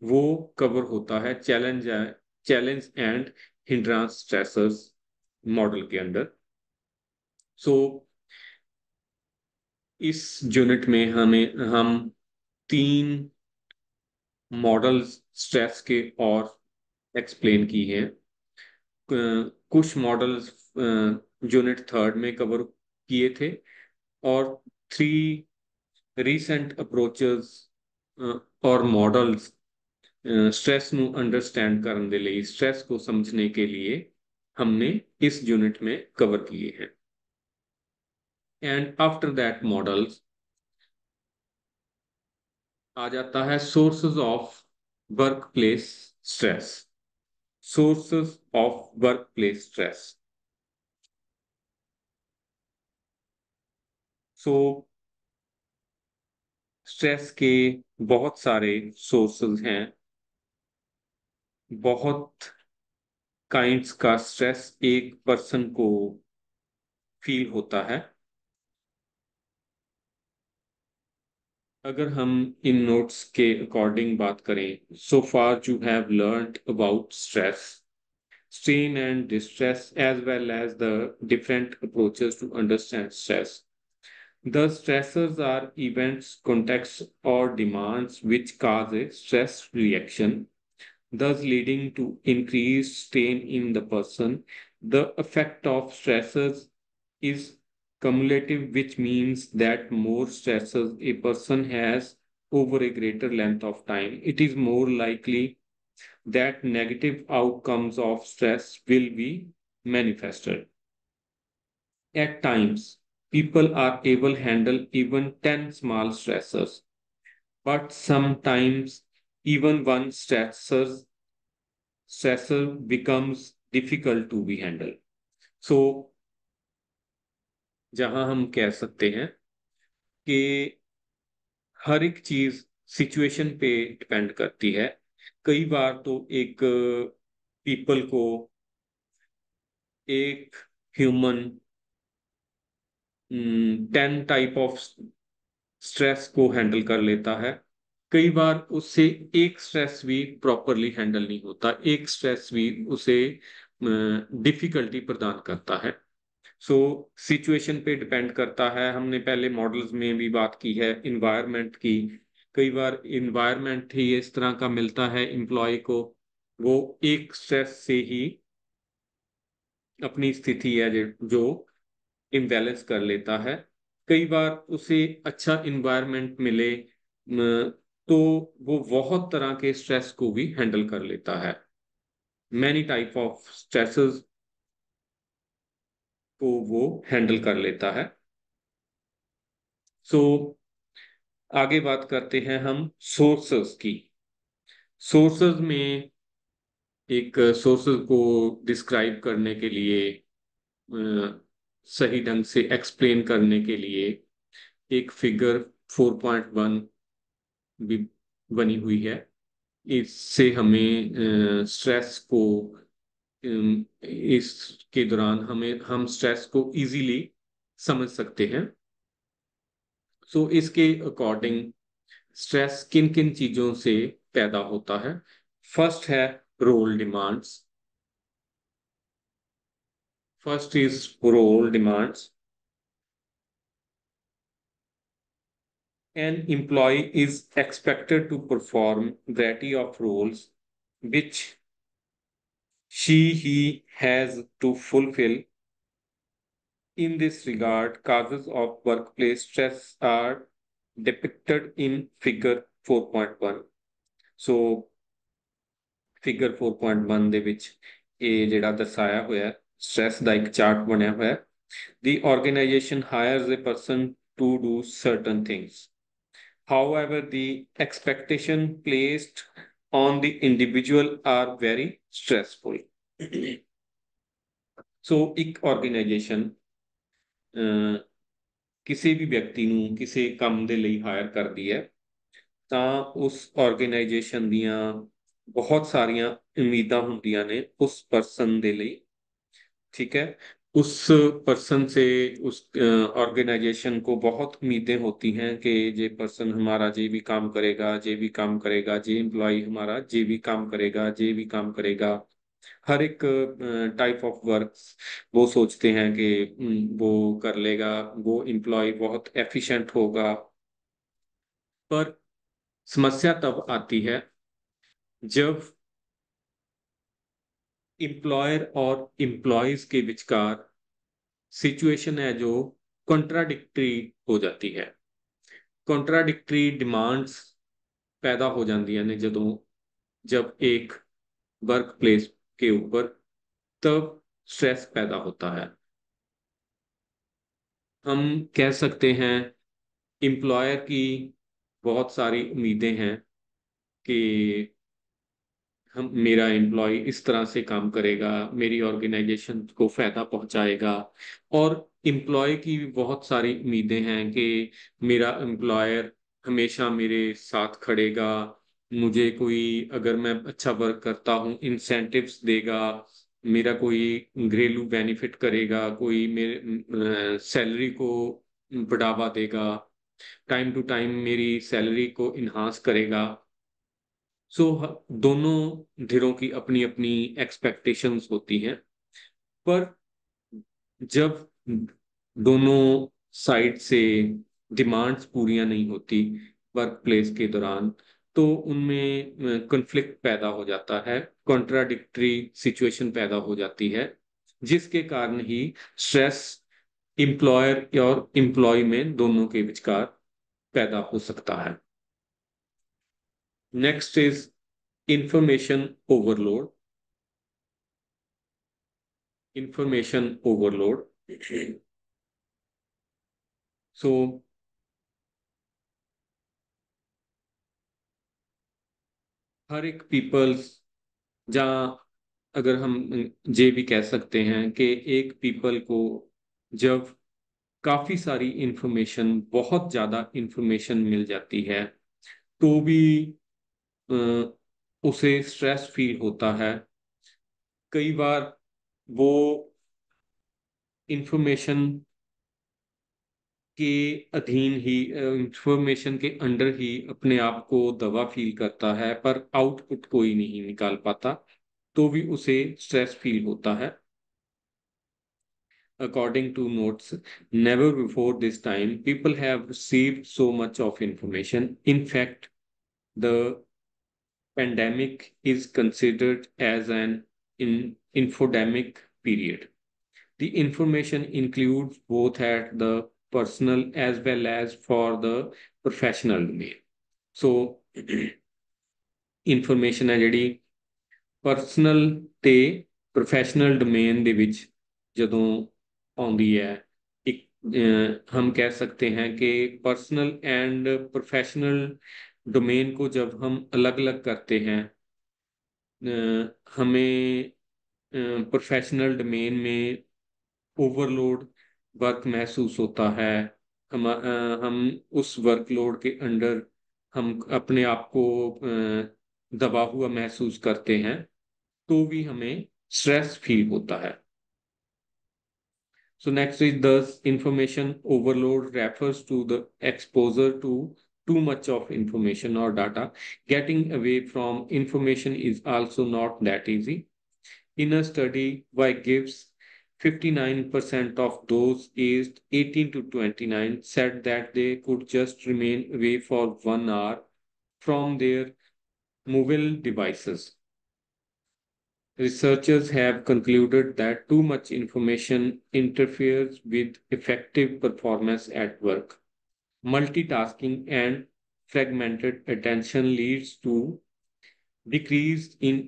वो कवर होता है challenge and hindrance stressors model के अंदर। सो इस यूनिट में हम तीन मॉडल्स स्ट्रेस के और एक्सप्लेन की हैं। कुछ मॉडल्स यूनिट थर्ड में कवर किए थे और थ्री रीसेंट अप्रोचेस और मॉडल्स स्ट्रेस ਨੂੰ अंडरस्टैंड ਕਰਨ ਦੇ ਲਈ, स्ट्रेस को समझने के लिए हमने इस यूनिट में कवर किए हैं। एंड आफ्टर दैट मॉडल्स आ जाता है sources of work place stress. Sources of work place stress. So stress के बहुत सारे सोर्सेज हैं, बहुत काइंड्स का स्ट्रेस एक पर्सन को फील होता है। अगर हम इन नोट्स के अकॉर्डिंग बात करें, so far you have learned about stress, strain and distress, as well as the different approaches to understand stress. The stressors are events, contexts, or demands which cause a stress reaction, thus leading to increased strain in the person. The effect of stressors is cumulative, which means that more stressors a person has over a greater length of time, it is more likely that negative outcomes of stress will be manifested. At times, people are able to handle even 10 small stressors, but sometimes even one stressor becomes difficult to be handled. So, जहां हम कह सकते हैं कि हर एक चीज situation पे depend करती है। कई बार तो एक पीपल को एक ह्यूमन 10 टाइप ऑफ स्ट्रेस को हैंडल कर लेता है। कई बार उससे एक स्ट्रेस भी प्रॉपरली हैंडल नहीं होता, एक स्ट्रेस भी उसे डिफिकल्टी प्रदान करता है। सो सिचुएशन पे डिपेंड करता है। हमने पहले मॉडल्स में भी बात की है इन्वायरमेंट की। कई बार इन्वायरमेंट ही इस तरह का मिलता है एम्प्लॉय को, वो एक स्ट्रेस से ही अपनी स्थिति है जो इम्बैलेंस कर लेता है। कई बार उसे अच्छा इन्वायरमेंट मिले तो वो बहुत तरह के स्ट्रेस को भी हैंडल कर लेता है। मैनी टाइप ऑफ स्ट्रेसेस को वो हैंडल कर लेता है। सो आगे बात करते हैं हम सोर्सेस की। सोर्सेस में एक सोर्सेस को डिस्क्राइब करने के लिए सही ढंग से एक्सप्लेन करने के लिए एक फिगर 4.1 भी बनी हुई है। इससे हमें स्ट्रेस को इसके दौरान हम स्ट्रेस को इजीली समझ सकते हैं। सो इसके अकॉर्डिंग स्ट्रेस किन किन चीजों से पैदा होता है। फर्स्ट है role demands. First is role demands. An employee is expected to perform variety of roles which he has to fulfill. In this regard, causes of workplace stress are depicted in figure 4.1. So figure 4.1 ਦੇ ਵਿੱਚ ਇਹ ਜਿਹੜਾ ਦਰਸਾਇਆ ਹੋਇਆ stress ਦਾ ਇੱਕ chart ਬਣਿਆ ਹੋਇਆ। The organization hires a person to do certain things. However, the expectation placed on the individual are very stressful. So, ਇੱਕ organization ਕਿਸੇ ਵੀ ਵਿਅਕਤੀ ਨੂੰ ਕਿਸੇ ਕੰਮ ਦੇ ਲਈ ਹਾਇਰ ਕਰਦੀ ਹੈ ਤਾਂ ਉਸ ਆਰਗੇਨਾਈਜੇਸ਼ਨ ਦੀਆਂ ਬਹੁਤ ਸਾਰੀਆਂ ਉਮੀਦਾਂ ਹੁੰਦੀਆਂ ਨੇ ਉਸ ਪਰਸਨ ਦੇ ਲਈ। ठीक है, उस पर्सन से उस ऑर्गेनाइजेशन को बहुत उम्मीदें होती हैं कि ये पर्सन हमारा जे भी काम करेगा, जे भी काम करेगा, जे एम्प्लॉय हमारा जे भी काम करेगा, जे भी काम करेगा। हर एक टाइप ऑफ वर्क वो सोचते हैं कि वो कर लेगा, वो एम्प्लॉय बहुत एफिशिएंट होगा। पर समस्या तब आती है जब एम्प्लॉयर और एम्प्लॉयज के विचकार सिचुएशन है जो कॉन्ट्राडिक्टरी हो जाती है। कॉन्ट्राडिक्टरी डिमांड्स पैदा हो जाती ने जब एक वर्क प्लेस के ऊपर, तब स्ट्रेस पैदा होता है। हम कह सकते हैं एम्प्लॉयर की बहुत सारी उम्मीदें हैं कि हम मेरा एम्प्लॉय इस तरह से काम करेगा, मेरी ऑर्गेनाइजेशन को फायदा पहुंचाएगा। और एम्प्लॉय की भी बहुत सारी उम्मीदें हैं कि मेरा एम्प्लॉयर हमेशा मेरे साथ खड़ेगा, मुझे कोई अगर मैं अच्छा वर्क करता हूँ इंसेंटिव्स देगा, मेरा कोई घरेलू बेनिफिट करेगा, कोई मेरे सैलरी को बढ़ावा देगा, टाइम टू टाइम मेरी सैलरी को इन्हांस करेगा। सो दोनों धिरों की अपनी अपनी एक्सपेक्टेशंस होती हैं। पर जब दोनों साइड से डिमांड्स पूरियां नहीं होती वर्क प्लेस के दौरान, तो उनमें कॉन्फ्लिक्ट पैदा हो जाता है, कॉन्ट्राडिक्टरी सिचुएशन पैदा हो जाती है, जिसके कारण ही स्ट्रेस एम्प्लॉयर और एम्प्लॉय में दोनों के विचकार पैदा हो सकता है। Next is information overload. Information overload, so हर एक पीपल्स, जहाँ अगर हम ये भी कह सकते हैं कि एक पीपल को जब काफी सारी इंफॉर्मेशन, बहुत ज्यादा इंफॉर्मेशन मिल जाती है, तो भी अ, उसे स्ट्रेस फील होता है। कई बार वो इंफॉर्मेशन के अधीन ही, इंफॉर्मेशन के अंडर ही अपने आप को दबा फील करता है, पर आउटपुट कोई नहीं निकाल पाता, तो भी उसे स्ट्रेस फील होता है। According to notes, never before this time people have received so much of information. In fact, the pandemic is considered as an infodemic period. The information includes both at the personal as well as for the professional domain. So, information है ਜਿਹੜੀ personal ਤੇ professional domain ਦੇ ਵਿੱਚ ਜਦੋਂ ਆਉਂਦੀ ਹੈ, ਇੱਕ हम कह सकते हैं कि पर्सनल एंड प्रोफेशनल डोमेन को जब हम अलग अलग करते हैं, हमें प्रोफेशनल डोमेन में ओवरलोड वर्क महसूस होता है। हम उस वर्कलोड के अंडर हम अपने आप को दबा हुआ महसूस करते हैं, तो भी हमें स्ट्रेस फील होता है। So next is, thus information overload refers to the exposure to too much of information or data. Getting away from information is also not that easy. In a study by Gibbs, 59% of those aged 18 to 29 said that they could just remain away for 1 hour from their mobile devices. Researchers have concluded that too much information interferes with effective performance at work. Multitasking and fragmented attention leads to decrease in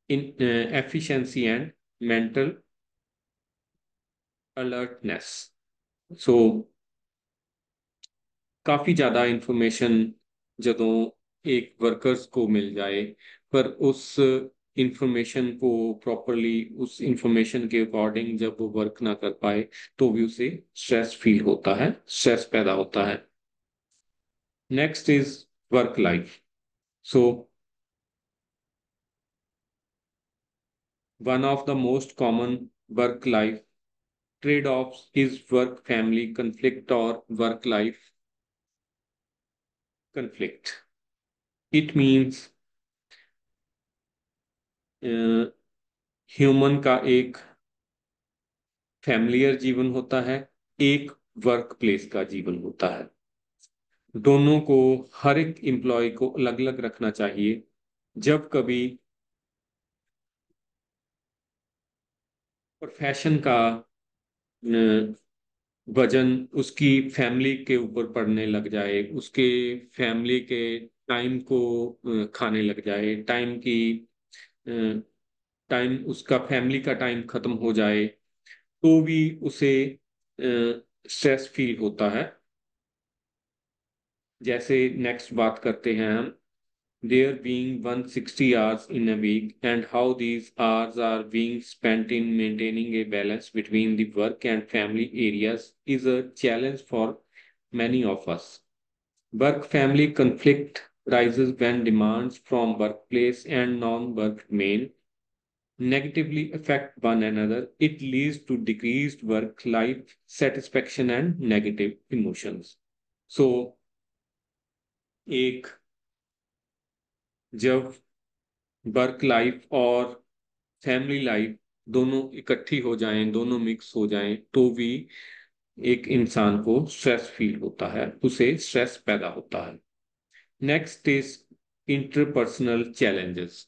efficiency and mental alertness. So, काफी ज्यादा information ਜਦੋਂ एक workers को मिल जाए, पर उस information को properly, उस इंफॉर्मेशन के अकॉर्डिंग जब वो वर्क ना कर पाए, तो भी उसे स्ट्रेस फील होता है, स्ट्रेस पैदा होता है। Next is work life. So one of the most common work life trade offs is work family conflict और work life conflict. It means human का एक फैमिलियर जीवन होता है, एक वर्क प्लेस का जीवन होता है। दोनों को, हर एक एम्प्लॉय को अलग अलग रखना चाहिए। जब कभी प्रोफेशन का वजन उसकी फैमिली के ऊपर पड़ने लग जाए, उसके फैमिली के टाइम को खाने लग जाए, टाइम उसका फैमिली का टाइम खत्म हो जाए, तो भी उसे स्ट्रेस फील होता है। जैसे नेक्स्ट बात करते हैं हम, there being 160 hours in a week and how these hours are being spent in maintaining a balance between the work and family areas is a challenge for many of us. Work family conflict rises when demands from workplace and non-work domain negatively affect one another. It leads to decreased work life satisfaction and negative emotions. So एक जब work life और family life दोनों इकट्ठी हो जाएं, दोनों mix हो जाएं, तो भी एक इंसान को स्ट्रेस फील होता है, उसे स्ट्रेस पैदा होता है। Next is interpersonal challenges.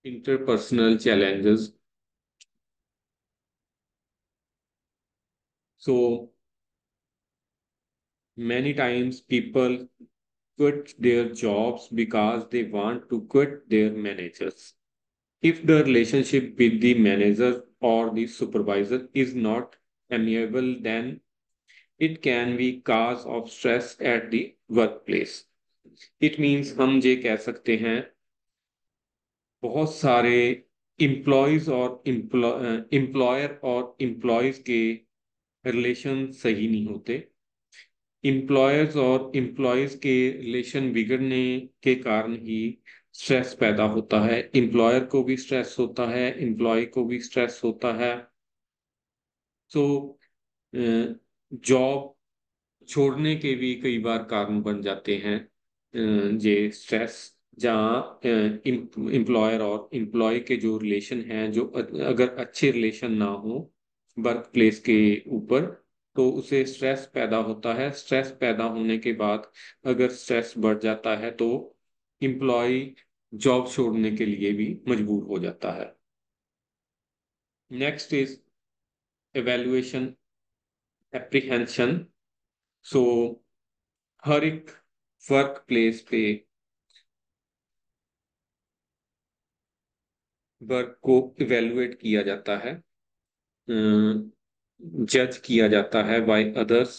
Interpersonal challenges. So many times people quit their jobs because they want to quit their managers. If the relationship with the manager or the supervisor is not amiable, then it can be cause of stress at the workplace. It means हम ये कह सकते हैं, बहुत सारे employees और employer और employees के रिलेशन सही नहीं होते। एम्प्लॉयर्स और एम्प्लॉयज के रिलेशन बिगड़ने के कारण ही स्ट्रेस पैदा होता है। एम्प्लॉयर को भी स्ट्रेस होता है, एम्प्लॉय को भी स्ट्रेस होता है। सो जॉब छोड़ने के भी कई बार कारण बन जाते हैं ये स्ट्रेस, जहाँ एम्प्लॉयर और एम्प्लॉय के जो रिलेशन हैं, जो अगर अच्छे रिलेशन ना हो वर्क प्लेस के ऊपर, तो उसे स्ट्रेस पैदा होता है। स्ट्रेस पैदा होने के बाद अगर स्ट्रेस बढ़ जाता है तो एम्प्लॉय जॉब छोड़ने के लिए भी मजबूर हो जाता है। Next is evaluation apprehension. So हर एक वर्क प्लेस पे वर्क को इवेलुएट किया जाता है, जज किया जाता है बाय अदर्स।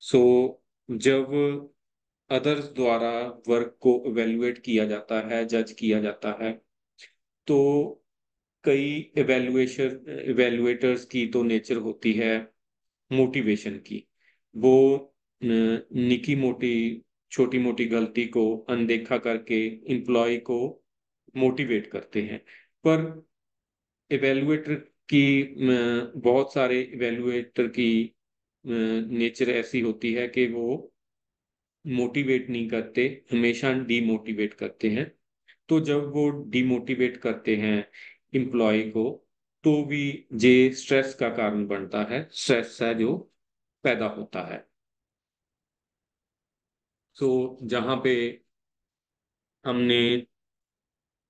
सो जब अदर्स द्वारा वर्क को इवेलुएट किया जाता है, जज किया जाता है, तो कई इवेलुएटर्स की तो नेचर होती है मोटिवेशन की। वो निकी मोटी छोटी मोटी गलती को अनदेखा करके एम्प्लॉय को मोटिवेट करते हैं। पर इवेलुएटर की बहुत सारे इवेलुएटर की नेचर ऐसी होती है कि वो मोटिवेट नहीं करते, हमेशा डीमोटिवेट करते हैं। तो जब वो डीमोटिवेट करते हैं एम्प्लॉय को, तो भी ये स्ट्रेस का कारण बनता है, स्ट्रेस है जो पैदा होता है। सो जहाँ पे हमने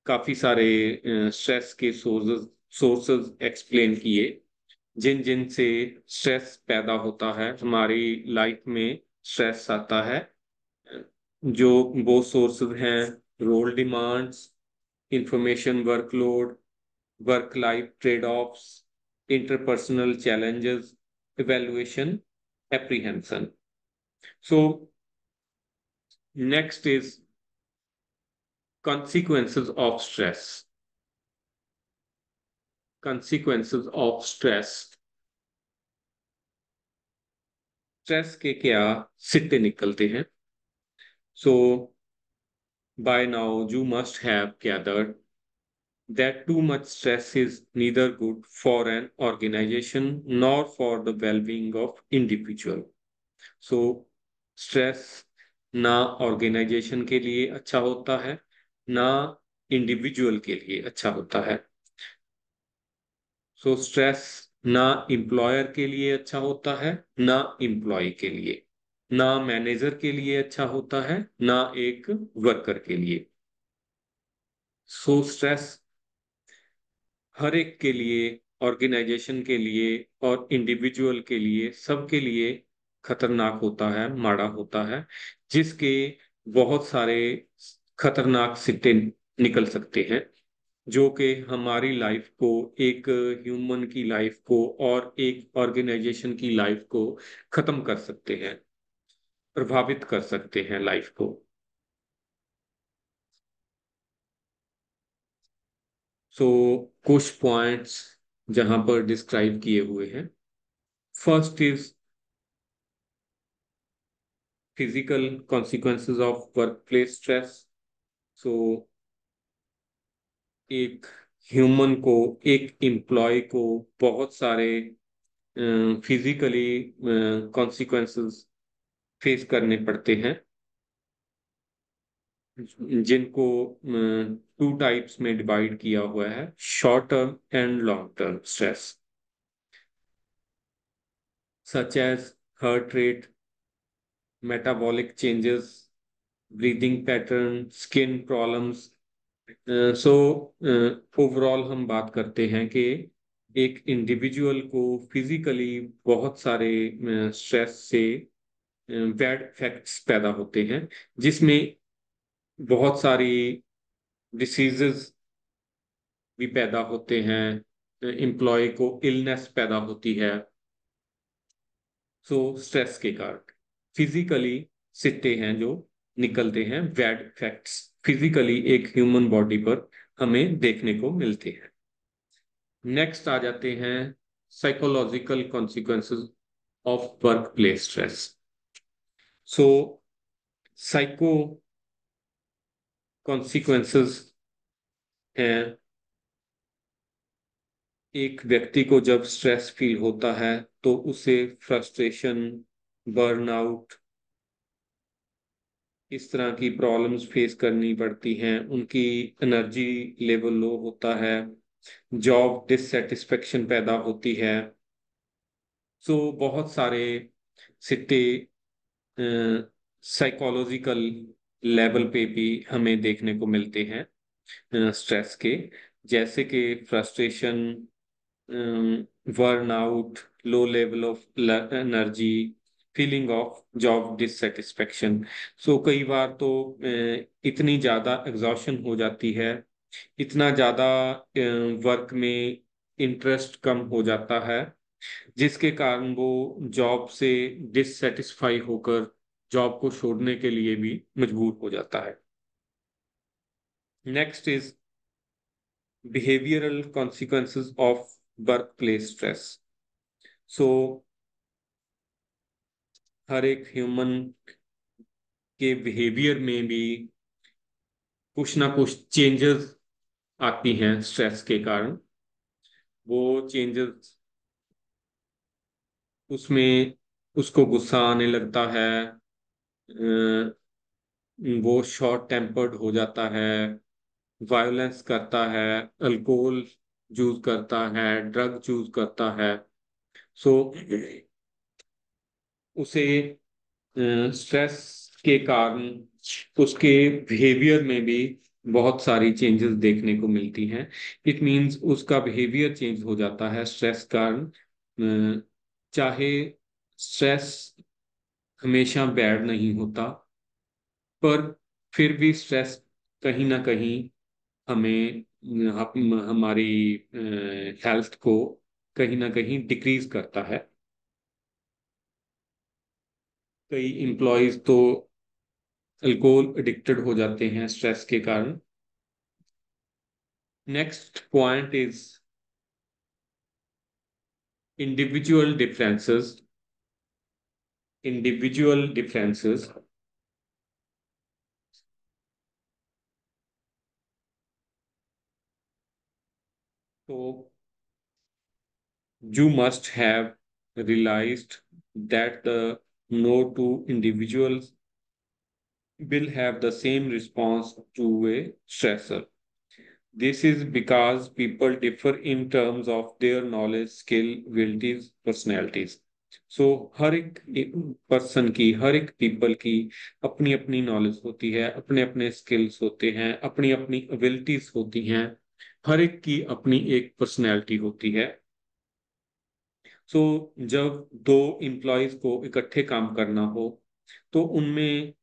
काफी सारे स्ट्रेस के सोर्सेस एक्सप्लेन किए, जिन जिन से स्ट्रेस पैदा होता है, हमारी लाइफ में स्ट्रेस आता है, जो वो सोर्सेज हैं: role demands, information workload, work life trade offs, interpersonal challenges, evaluation, apprehension. So next is consequences of stress। consequences of stress। Stress के क्या सिट्टे निकलते हैं? So by now you must have gathered that too much stress is neither good for an organization nor for the well-being of individual। So stress ना organisation के लिए अच्छा होता है, ना इंडिविजुअल के लिए अच्छा होता है। सो स्ट्रेस ना एम्प्लॉयर के लिए अच्छा होता है, ना एम्प्लॉय के लिए, ना मैनेजर के लिए अच्छा होता है, ना एक वर्कर के लिए। सो स्ट्रेस हर एक के लिए, ऑर्गेनाइजेशन के लिए और इंडिविजुअल के लिए, सबके लिए खतरनाक होता है, माड़ा होता है, जिसके बहुत सारे खतरनाक सिट्टे निकल सकते हैं, जो कि हमारी लाइफ को, एक ह्यूमन की लाइफ को और एक ऑर्गेनाइजेशन की लाइफ को खत्म कर सकते हैं, प्रभावित कर सकते हैं लाइफ को। सो कुछ पॉइंट्स जहां पर डिस्क्राइब किए हुए हैं। First is physical consequences of workplace stress. So एक ह्यूमन को, एक एम्प्लॉय को बहुत सारे फिजिकली कॉन्सिक्वेंसेस फेस करने पड़ते हैं, जिनको टू टाइप्स में डिवाइड किया हुआ है: short term and long term stress. such as heart rate, metabolic changes, breathing pattern, skin problems. So overall हम बात करते हैं कि एक इंडिविजुअल को फिजिकली बहुत सारे स्ट्रेस से बैड इफेक्ट्स पैदा होते हैं, जिसमें बहुत सारी डिसीजेस भी पैदा होते हैं, एम्प्लॉय को इलनेस पैदा होती है। सो स्ट्रेस के कारण फिजिकली सिट्टे हैं जो निकलते हैं, बैड इफेक्ट्स फिजिकली एक ह्यूमन बॉडी पर हमें देखने को मिलते हैं। नेक्स्ट आ जाते हैं psychological consequences of work place stress. So psycho consequences हैं, एक व्यक्ति को जब स्ट्रेस फील होता है तो उसे फ्रस्ट्रेशन, बर्नआउट, इस तरह की प्रॉब्लम्स फेस करनी पड़ती हैं, उनकी एनर्जी लेवल लो होता है, जॉब डिससेटिस्फेक्शन पैदा होती है। सो बहुत सारे सिट्टे साइकोलॉजिकल लेवल पे भी हमें देखने को मिलते हैं स्ट्रेस के, जैसे कि frustration, burnout, low level of energy, feeling of job dissatisfaction. So कई बार तो इतनी ज्यादा एग्जॉशन हो जाती है, इतना ज्यादा वर्क में इंटरेस्ट कम हो जाता है, जिसके कारण वो जॉब से डिससेटिस्फाई होकर जॉब को छोड़ने के लिए भी मजबूर हो जाता है। Next is behavioral consequences of workplace stress. सो हर एक ह्यूमन के बिहेवियर में भी कुछ ना कुछ चेंजेस आती हैं स्ट्रेस के कारण। वो चेंजेस, उसमें उसको गुस्सा आने लगता है, वो शॉर्ट टेम्पर्ड हो जाता है, वायलेंस करता है, अल्कोहल यूज करता है, ड्रग यूज करता है। सो उसे स्ट्रेस के कारण उसके बिहेवियर में भी बहुत सारी चेंजेस देखने को मिलती हैं। इट मींस उसका बिहेवियर चेंज हो जाता है स्ट्रेस कारण। चाहे स्ट्रेस हमेशा बैड नहीं होता, पर फिर भी स्ट्रेस कहीं ना कहीं हमें हमारी हेल्थ को कहीं ना कहीं डिक्रीज करता है। कई एम्प्लॉयज तो अल्कोहल एडिक्टेड हो जाते हैं स्ट्रेस के कारण। Next point is individual differences. Individual differences, तो you must have realized that the no two individuals will have the same response to a stressor. This is because people differ in terms of their knowledge, skill, abilities, personalities. सो हर एक person की, हर एक people की अपनी अपनी knowledge होती है, अपने अपने स्किल्स होते हैं, अपनी अपनी एबिलिटीज होती हैं, हर एक की अपनी एक पर्सनैलिटी होती है। सो जब दो एम्प्लॉयज को इकट्ठे काम करना हो तो उनमें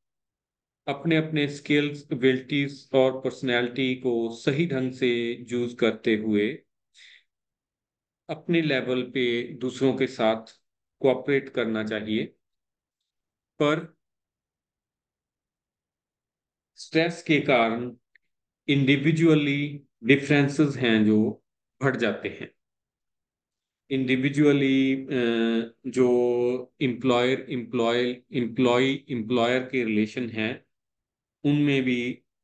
अपने अपने स्किल्स, एबिलिटीज और पर्सनैलिटी को सही ढंग से यूज करते हुए अपने लेवल पे दूसरों के साथ कोऑपरेट करना चाहिए। पर स्ट्रेस के कारण इंडिविजुअली डिफरेंसेस हैं जो बढ़ जाते हैं। इंडिविजुअली जो एम्प्लॉयर के रिलेशन हैं उनमें भी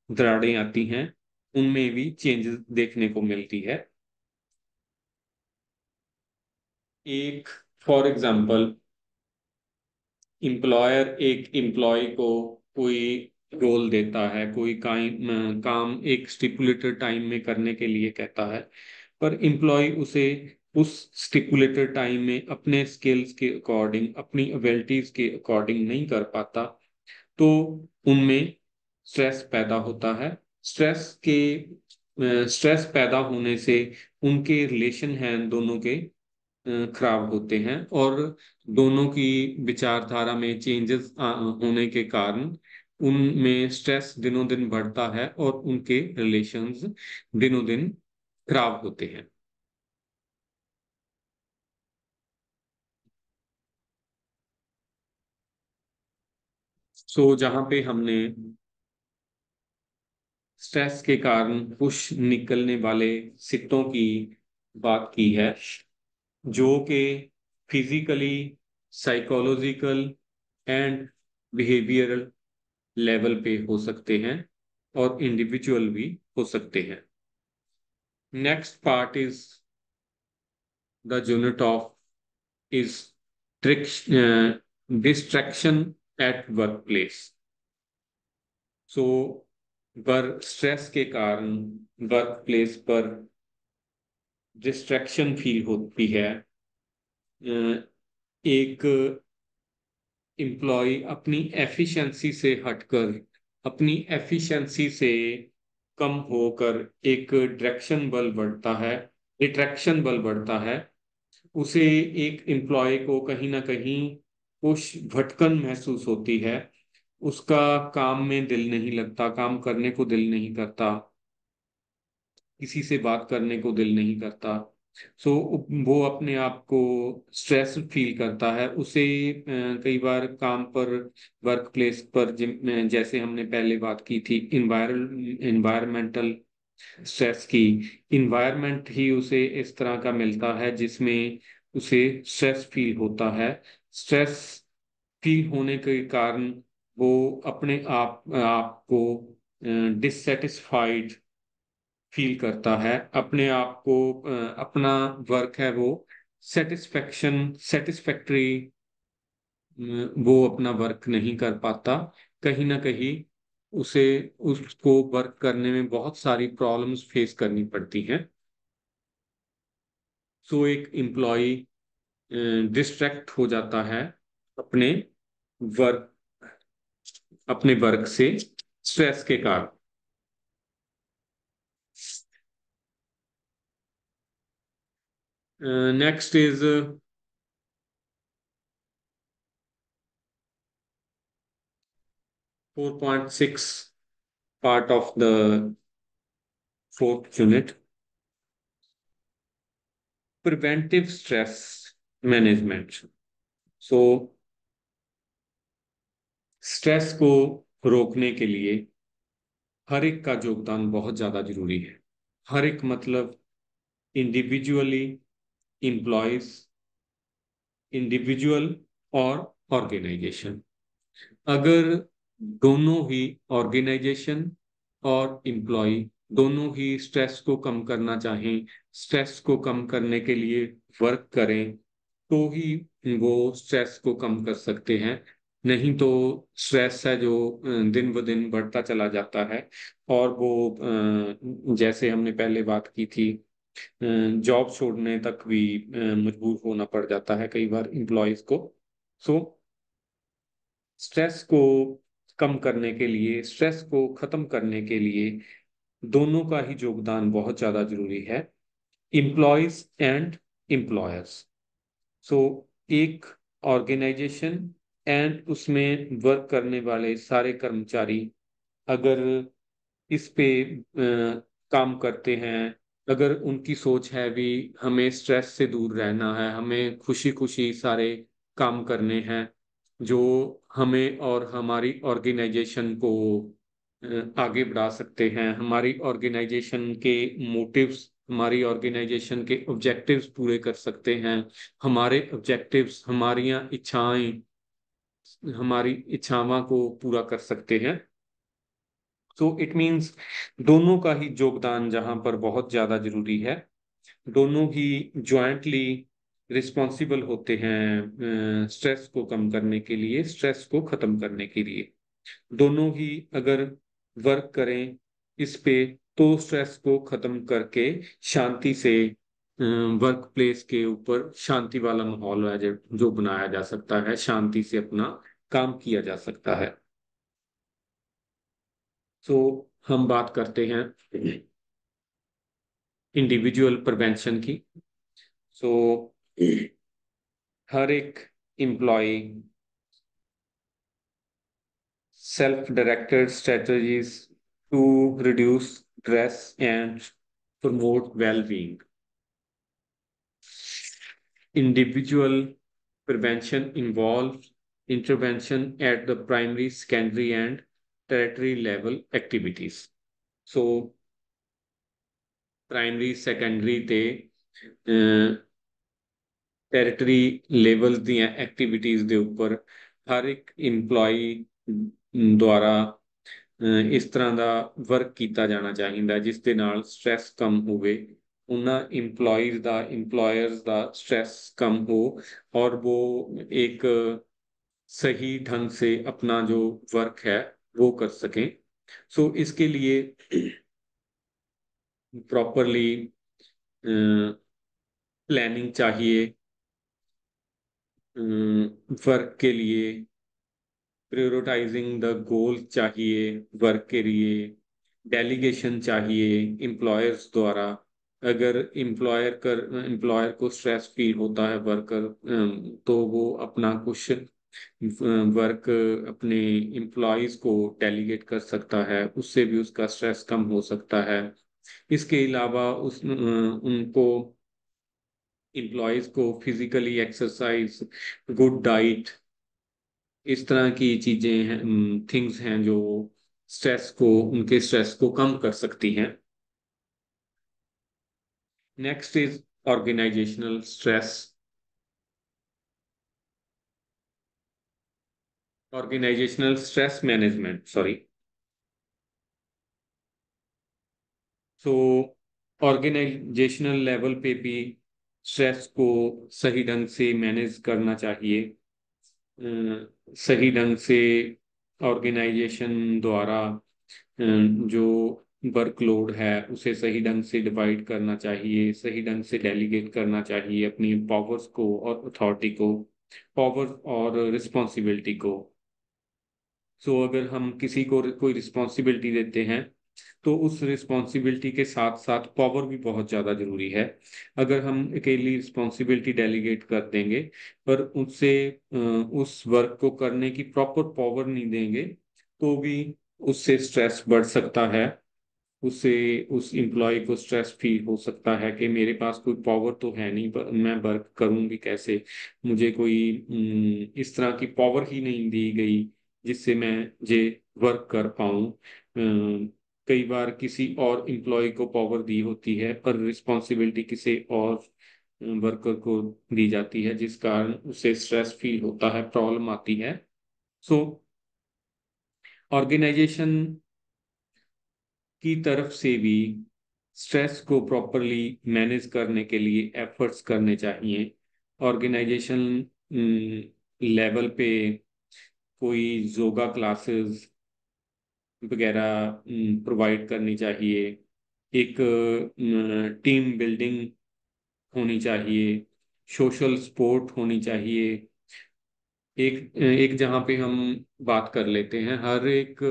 दरारें आती हैं, उनमें भी चेंजेस देखने को मिलती है। एक फॉर एग्जांपल, एम्प्लॉयर एक एम्प्लॉय को कोई रोल देता है, कोई काम एक स्टिपुलेटेड टाइम में करने के लिए कहता है, पर एम्प्लॉय उसे उस स्टिपुलेटेड टाइम में अपने स्किल्स के अकॉर्डिंग, अपनी एबिलिटीज के अकॉर्डिंग नहीं कर पाता, तो उनमें स्ट्रेस पैदा होता है। स्ट्रेस पैदा होने से उनके रिलेशन हैं दोनों के खराब होते हैं, और दोनों की विचारधारा में चेंजेस होने के कारण उनमें स्ट्रेस दिनों दिन बढ़ता है और उनके रिलेशंस दिनों दिन खराब होते हैं। सो जहाँ पे हमने स्ट्रेस के कारण कुछ निकलने वाले सिक्टों की बात की है, जो कि physically, psychological and behavioural level पे हो सकते हैं और इंडिविजुअल भी हो सकते हैं। Next part is the unit of is distraction at work place. So work stress के कारण वर्क प्लेस पर डिस्ट्रैक्शन फील होती है। एक एम्प्लॉय अपनी एफिशिएंसी से हटकर, अपनी एफिशिएंसी से कम होकर एक डायरेक्शन बल बढ़ता है, डिट्रैक्शन बल बढ़ता है। उसे, एक एम्प्लॉय को कहीं ना कहीं कुछ भटकन महसूस होती है। उसका काम में दिल नहीं लगता, काम करने को दिल नहीं करता, किसी से बात करने को दिल नहीं करता। सो वो अपने आप को स्ट्रेस फील करता है। उसे कई बार काम पर, वर्क प्लेस पर, जैसे हमने पहले बात की थी इन्वायरमेंटल स्ट्रेस की, इन्वायरमेंट ही उसे इस तरह का मिलता है जिसमें उसे स्ट्रेस फील होता है। स्ट्रेस फील होने के कारण वो अपने आप आप को डिससेटिस्फाइड फील करता है, अपने आप को अपना वर्क है वो सेटिस्फैक्टरी वो अपना वर्क नहीं कर पाता। कहीं ना कहीं उसे, उसको वर्क करने में बहुत सारी प्रॉब्लम्स फेस करनी पड़ती हैं। सो एक एम्प्लॉय डिस्ट्रैक्ट हो जाता है अपने वर्क अपने वर्क से स्ट्रेस के कारण। Next is 4.6 part of the fourth unit, preventive stress management. So stress को रोकने के लिए हर एक का योगदान बहुत ज्यादा जरूरी है। हर एक मतलब इंडिविजुअली, एम्प्लॉयज, इंडिविजुअल और ऑर्गेनाइजेशन। अगर दोनों ही, ऑर्गेनाइजेशन और एम्प्लॉय दोनों ही स्ट्रेस को कम करना चाहें, स्ट्रेस को कम करने के लिए वर्क करें, तो ही वो स्ट्रेस को कम कर सकते हैं। नहीं तो स्ट्रेस है जो दिन ब दिन बढ़ता चला जाता है, और वो जैसे हमने पहले बात की थी, जॉब छोड़ने तक भी मजबूर होना पड़ जाता है कई बार एम्प्लॉयज को। सो स्ट्रेस को कम करने के लिए, स्ट्रेस को खत्म करने के लिए दोनों का ही योगदान बहुत ज्यादा जरूरी है, एम्प्लॉयज एंड एम्प्लॉयर्स। सो एक ऑर्गेनाइजेशन एंड उसमें वर्क करने वाले सारे कर्मचारी अगर इस पे काम करते हैं, अगर उनकी सोच है भी हमें स्ट्रेस से दूर रहना है, हमें खुशी खुशी सारे काम करने हैं जो हमें और हमारी ऑर्गेनाइजेशन को आगे बढ़ा सकते हैं, हमारी ऑर्गेनाइजेशन के मोटिव्स, हमारी ऑर्गेनाइजेशन के ऑब्जेक्टिव्स पूरे कर सकते हैं, हमारे ऑब्जेक्टिव्स, हमारी इच्छावां को पूरा कर सकते हैं। तो इट मीन्स दोनों का ही योगदान जहां पर बहुत ज्यादा जरूरी है, दोनों ही ज्वाइंटली रिस्पॉन्सिबल होते हैं स्ट्रेस को कम करने के लिए, स्ट्रेस को खत्म करने के लिए। दोनों ही अगर वर्क करें इस पे, तो स्ट्रेस को खत्म करके शांति से वर्क प्लेस के ऊपर शांति वाला माहौल है जो बनाया जा सकता है, शांति से अपना काम किया जा सकता है। तो हम बात करते हैं इंडिविजुअल प्रिवेंशन की। सो हर एक employ self directed strategies to reduce stress and promote well-being. Individual prevention involves intervention at the primary, secondary, and tertiary level activities. So, primary, secondary ਤੇ ਟੈਰੀਟਰੀ ਲੈਵਲ ਦੀਆਂ ਐਕਟੀਵਿਟੀਜ਼ ਦੇ ਉੱਪਰ ਹਰ ਇੱਕ EMPLOYEE ਦੁਆਰਾ ਇਸ ਤਰ੍ਹਾਂ ਦਾ ਵਰਕ ਕੀਤਾ ਜਾਣਾ ਚਾਹੀਦਾ ਜਿਸ ਦੇ ਨਾਲ ਸਟ੍ਰੈਸ ਕਮ ਹੋਵੇ, उन्ना एम्प्लॉयज का एम्प्लॉयर्स का स्ट्रेस कम हो और वो एक सही ढंग से अपना जो वर्क है वो कर सकें। सो इसके लिए प्रॉपरली प्लानिंग चाहिए, वर्क के लिए प्रायोरिटाइजिंग द गोल चाहिए, वर्क के लिए डेलीगेशन चाहिए एम्प्लॉयर्स द्वारा। अगर एम्प्लॉयर को स्ट्रेस फील होता है वर्कर, तो वो अपना कुछ वर्क अपने एम्प्लॉयज को डेलीगेट कर सकता है, उससे भी उसका स्ट्रेस कम हो सकता है। इसके अलावा उनको एम्प्लॉयज को फिजिकली एक्सरसाइज, गुड डाइट, इस तरह की चीजें हैं, थिंग्स हैं जो उनके स्ट्रेस को कम कर सकती हैं। Next is organisational stress. Organisational stress management, sorry. So organisational level पे भी स्ट्रेस को सही ढंग से मैनेज करना चाहिए। सही ढंग से ऑर्गेनाइजेशन द्वारा जो वर्कलोड है उसे सही ढंग से डिवाइड करना चाहिए, सही ढंग से डेलीगेट करना चाहिए अपनी पावर्स को और अथॉरिटी को, पावर और रिस्पॉन्सिबिलिटी को। सो अगर हम किसी को कोई रिस्पॉन्सिबिलिटी देते हैं तो उस रिस्पॉन्सिबिलिटी के साथ साथ पावर भी बहुत ज़्यादा जरूरी है। अगर हम अकेली रिस्पॉन्सिबिलिटी डेलीगेट कर देंगे पर उससे उस वर्क को करने की प्रॉपर पावर नहीं देंगे तो भी उससे स्ट्रेस बढ़ सकता है। उससे उस एम्प्लॉय को स्ट्रेस फील हो सकता है कि मेरे पास कोई पावर तो है नहीं, पर मैं वर्क करूंगी कैसे, मुझे कोई इस तरह की पावर ही नहीं दी गई जिससे मैं ये वर्क कर पाऊं। कई बार किसी और एम्प्लॉय को पावर दी होती है पर रिस्पॉन्सिबिलिटी किसी और वर्कर को दी जाती है जिस कारण उसे स्ट्रेस फील होता है, प्रॉब्लम आती है। सो ऑर्गेनाइजेशन की तरफ से भी स्ट्रेस को प्रॉपरली मैनेज करने के लिए एफर्ट्स करने चाहिए। ऑर्गेनाइजेशन लेवल पे कोई योगा क्लासेस वगैरह प्रोवाइड करनी चाहिए। एक टीम बिल्डिंग होनी चाहिए, सोशल सपोर्ट होनी चाहिए। एक एक जहाँ पे हम बात कर लेते हैं, हर एक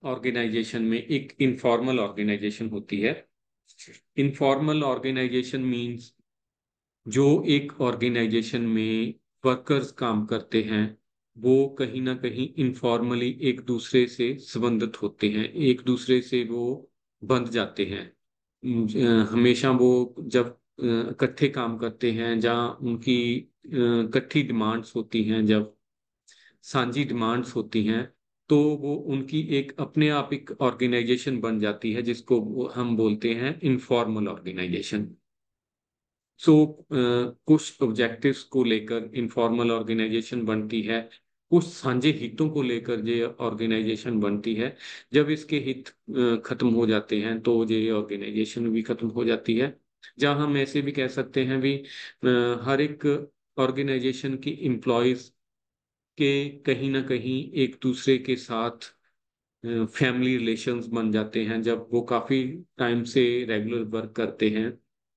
ऑर्गेनाइजेशन में एक इनफॉर्मल ऑर्गेनाइजेशन होती है। इनफॉर्मल ऑर्गेनाइजेशन मींस जो एक ऑर्गेनाइजेशन में वर्कर्स काम करते हैं वो कहीं ना कहीं इनफॉर्मली एक दूसरे से संबंधित होते हैं, एक दूसरे से वो बंध जाते हैं। हमेशा वो जब इकट्ठे काम करते हैं, जहाँ उनकी इकट्ठी डिमांड्स होती हैं, जब सांझी डिमांड्स होती हैं, तो वो उनकी एक अपने आप एक ऑर्गेनाइजेशन बन जाती है जिसको हम बोलते हैं इनफॉर्मल ऑर्गेनाइजेशन। सो कुछ ऑब्जेक्टिव्स को लेकर इनफॉर्मल ऑर्गेनाइजेशन बनती है, कुछ साझे हितों को लेकर ये ऑर्गेनाइजेशन बनती है। जब इसके हित खत्म हो जाते हैं तो ये ऑर्गेनाइजेशन भी खत्म हो जाती है। जहाँ हम ऐसे भी कह सकते हैं भी हर एक ऑर्गेनाइजेशन की एम्प्लॉयज के कहीं ना कहीं एक दूसरे के साथ फैमिली रिलेशंस बन जाते हैं जब वो काफी टाइम से रेगुलर वर्क करते हैं।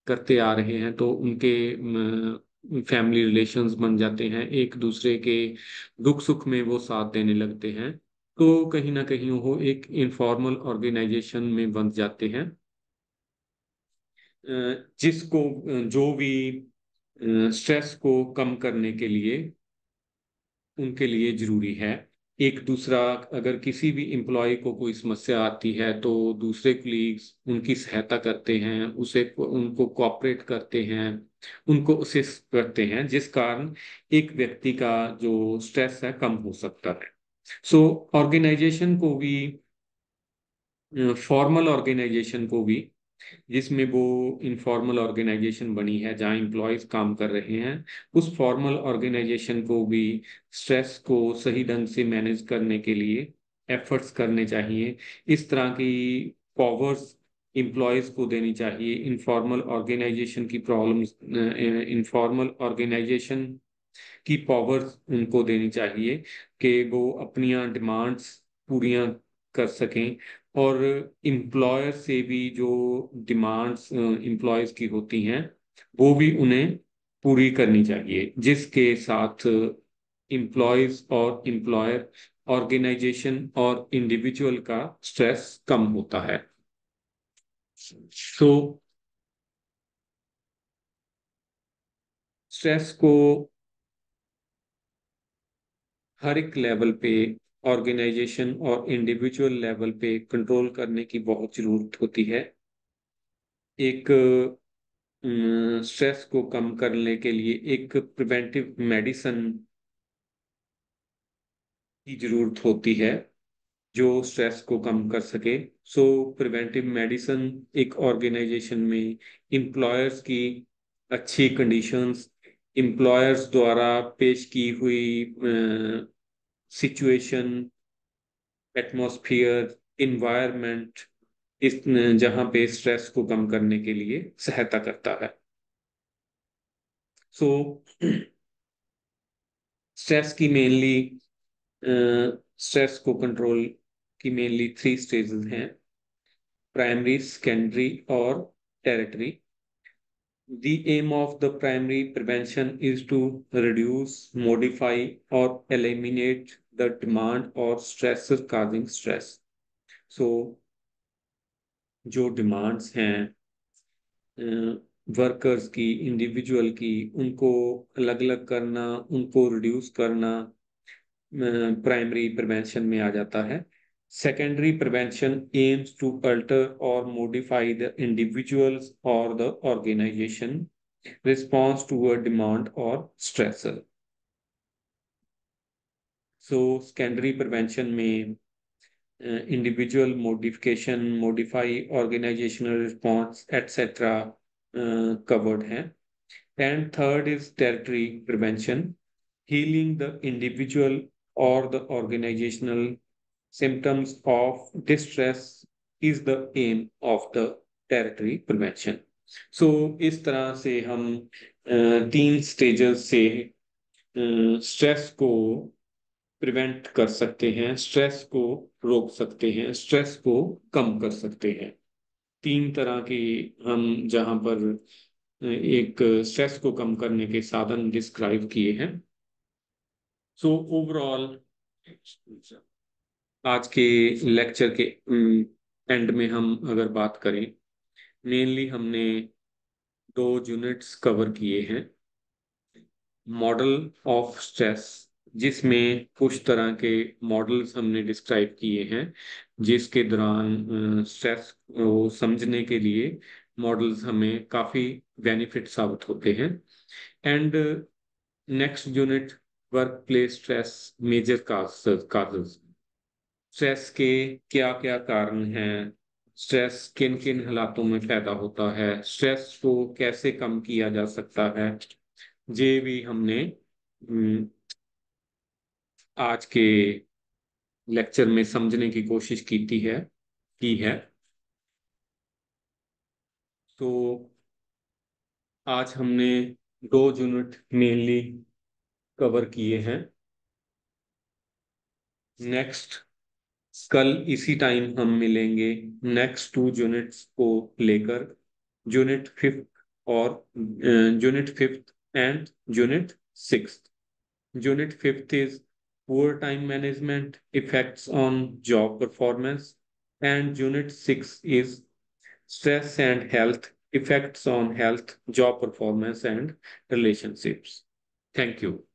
करते आ रहे हैं तो उनके फैमिली रिलेशंस बन जाते हैं, एक दूसरे के दुख सुख में वो साथ देने लगते हैं। तो कहीं ना कहीं वो एक इनफॉर्मल ऑर्गेनाइजेशन में बन जाते हैं, जिसको जो भी स्ट्रेस को कम करने के लिए उनके लिए जरूरी है। एक दूसरा, अगर किसी भी एम्प्लॉय को कोई समस्या आती है तो दूसरे कलीग्स उनकी सहायता करते हैं, उसे उनको कोऑपरेट करते हैं, उनको असिस्ट करते हैं, जिस कारण एक व्यक्ति का जो स्ट्रेस है कम हो सकता है। सो ऑर्गेनाइजेशन को भी, फॉर्मल ऑर्गेनाइजेशन को भी, जिसमें वो इनफॉर्मल ऑर्गेनाइजेशन बनी है जहाँ एम्प्लॉयज काम कर रहे हैं, उस फॉर्मल ऑर्गेनाइजेशन को भी स्ट्रेस को सही ढंग से मैनेज करने के लिए एफर्ट्स करने चाहिए। इस तरह की पावर्स एम्प्लॉयज को देनी चाहिए। इनफॉर्मल ऑर्गेनाइजेशन की प्रॉब्लम्स, इनफॉर्मल ऑर्गेनाइजेशन की पावर्स उनको देनी चाहिए कि वो अपनी डिमांड्स पूरियां कर सकें, और एम्प्लॉयर से भी जो डिमांड्स एम्प्लॉयज की होती हैं वो भी उन्हें पूरी करनी चाहिए, जिसके साथ एम्प्लॉयज और एम्प्लॉयर, ऑर्गेनाइजेशन और इंडिविजुअल का स्ट्रेस कम होता है। सो स्ट्रेस को हर एक लेवल पे, ऑर्गेनाइजेशन और इंडिविजुअल लेवल पे कंट्रोल करने की बहुत जरूरत होती है। एक स्ट्रेस को कम करने के लिए एक प्रिवेंटिव मेडिसिन की जरूरत होती है जो स्ट्रेस को कम कर सके। सो प्रिवेंटिव मेडिसिन एक ऑर्गेनाइजेशन में एम्प्लॉयर्स की अच्छी कंडीशंस, एम्प्लॉयर्स द्वारा पेश की हुई सिचुएशन, एटमॉस्फियर, इन्वायरमेंट, इस जहाँ पे स्ट्रेस को कम करने के लिए सहायता करता है। सो स्ट्रेस की मेनली स्ट्रेस को कंट्रोल की मेनली थ्री स्टेजेस हैं: प्राइमरी, सेकेंडरी और territory. The aim of the primary prevention is to reduce, modify, or eliminate the demand or stressor causing stress. So, जो डिमांड्स हैं workers की, individual की, उनको अलग अलग करना, उनको रिड्यूस करना प्राइमरी प्रिवेंशन में आ जाता है। Secondary prevention aims to alter और मॉडिफाई द इंडिविजुअल्स और the organisation response to a demand or stressor. So secondary prevention में individual modification, modify, organizational response, etc. covered हैं. And third is territory prevention, healing the individual or the organizational symptoms of distress is the aim of the territory prevention. So इस तरह से हम तीन stages से stress को prevent कर सकते हैं, स्ट्रेस को रोक सकते हैं, स्ट्रेस को कम कर सकते हैं। तीन तरह की हम जहां पर एक स्ट्रेस को कम करने के साधन डिस्क्राइब किए हैं। सो ओवरऑल आज के लेक्चर के एंड में हम अगर बात करें, मेनली हमने दो यूनिट्स कवर किए हैं। मॉडल ऑफ स्ट्रेस, जिसमें कुछ तरह के मॉडल्स हमने डिस्क्राइब किए हैं, जिसके दौरान स्ट्रेस को समझने के लिए मॉडल्स हमें काफी बेनिफिट साबित होते हैं। And next unit, workplace stress, major causes. Stress के क्या क्या कारण हैं, स्ट्रेस किन किन हालातों में पैदा होता है, स्ट्रेस को कैसे कम किया जा सकता है, ये भी हमने आज के लेक्चर में समझने की कोशिश की है। तो आज हमने दो यूनिट मेनली कवर किए हैं। नेक्स्ट कल इसी टाइम हम मिलेंगे नेक्स्ट टू यूनिट्स को लेकर, unit 5 or Unit 5th and Unit 6th. Unit 5th is poor time management, effects on job performance, and Unit 6 is stress and health, effects on health, job performance, and relationships. Thank you.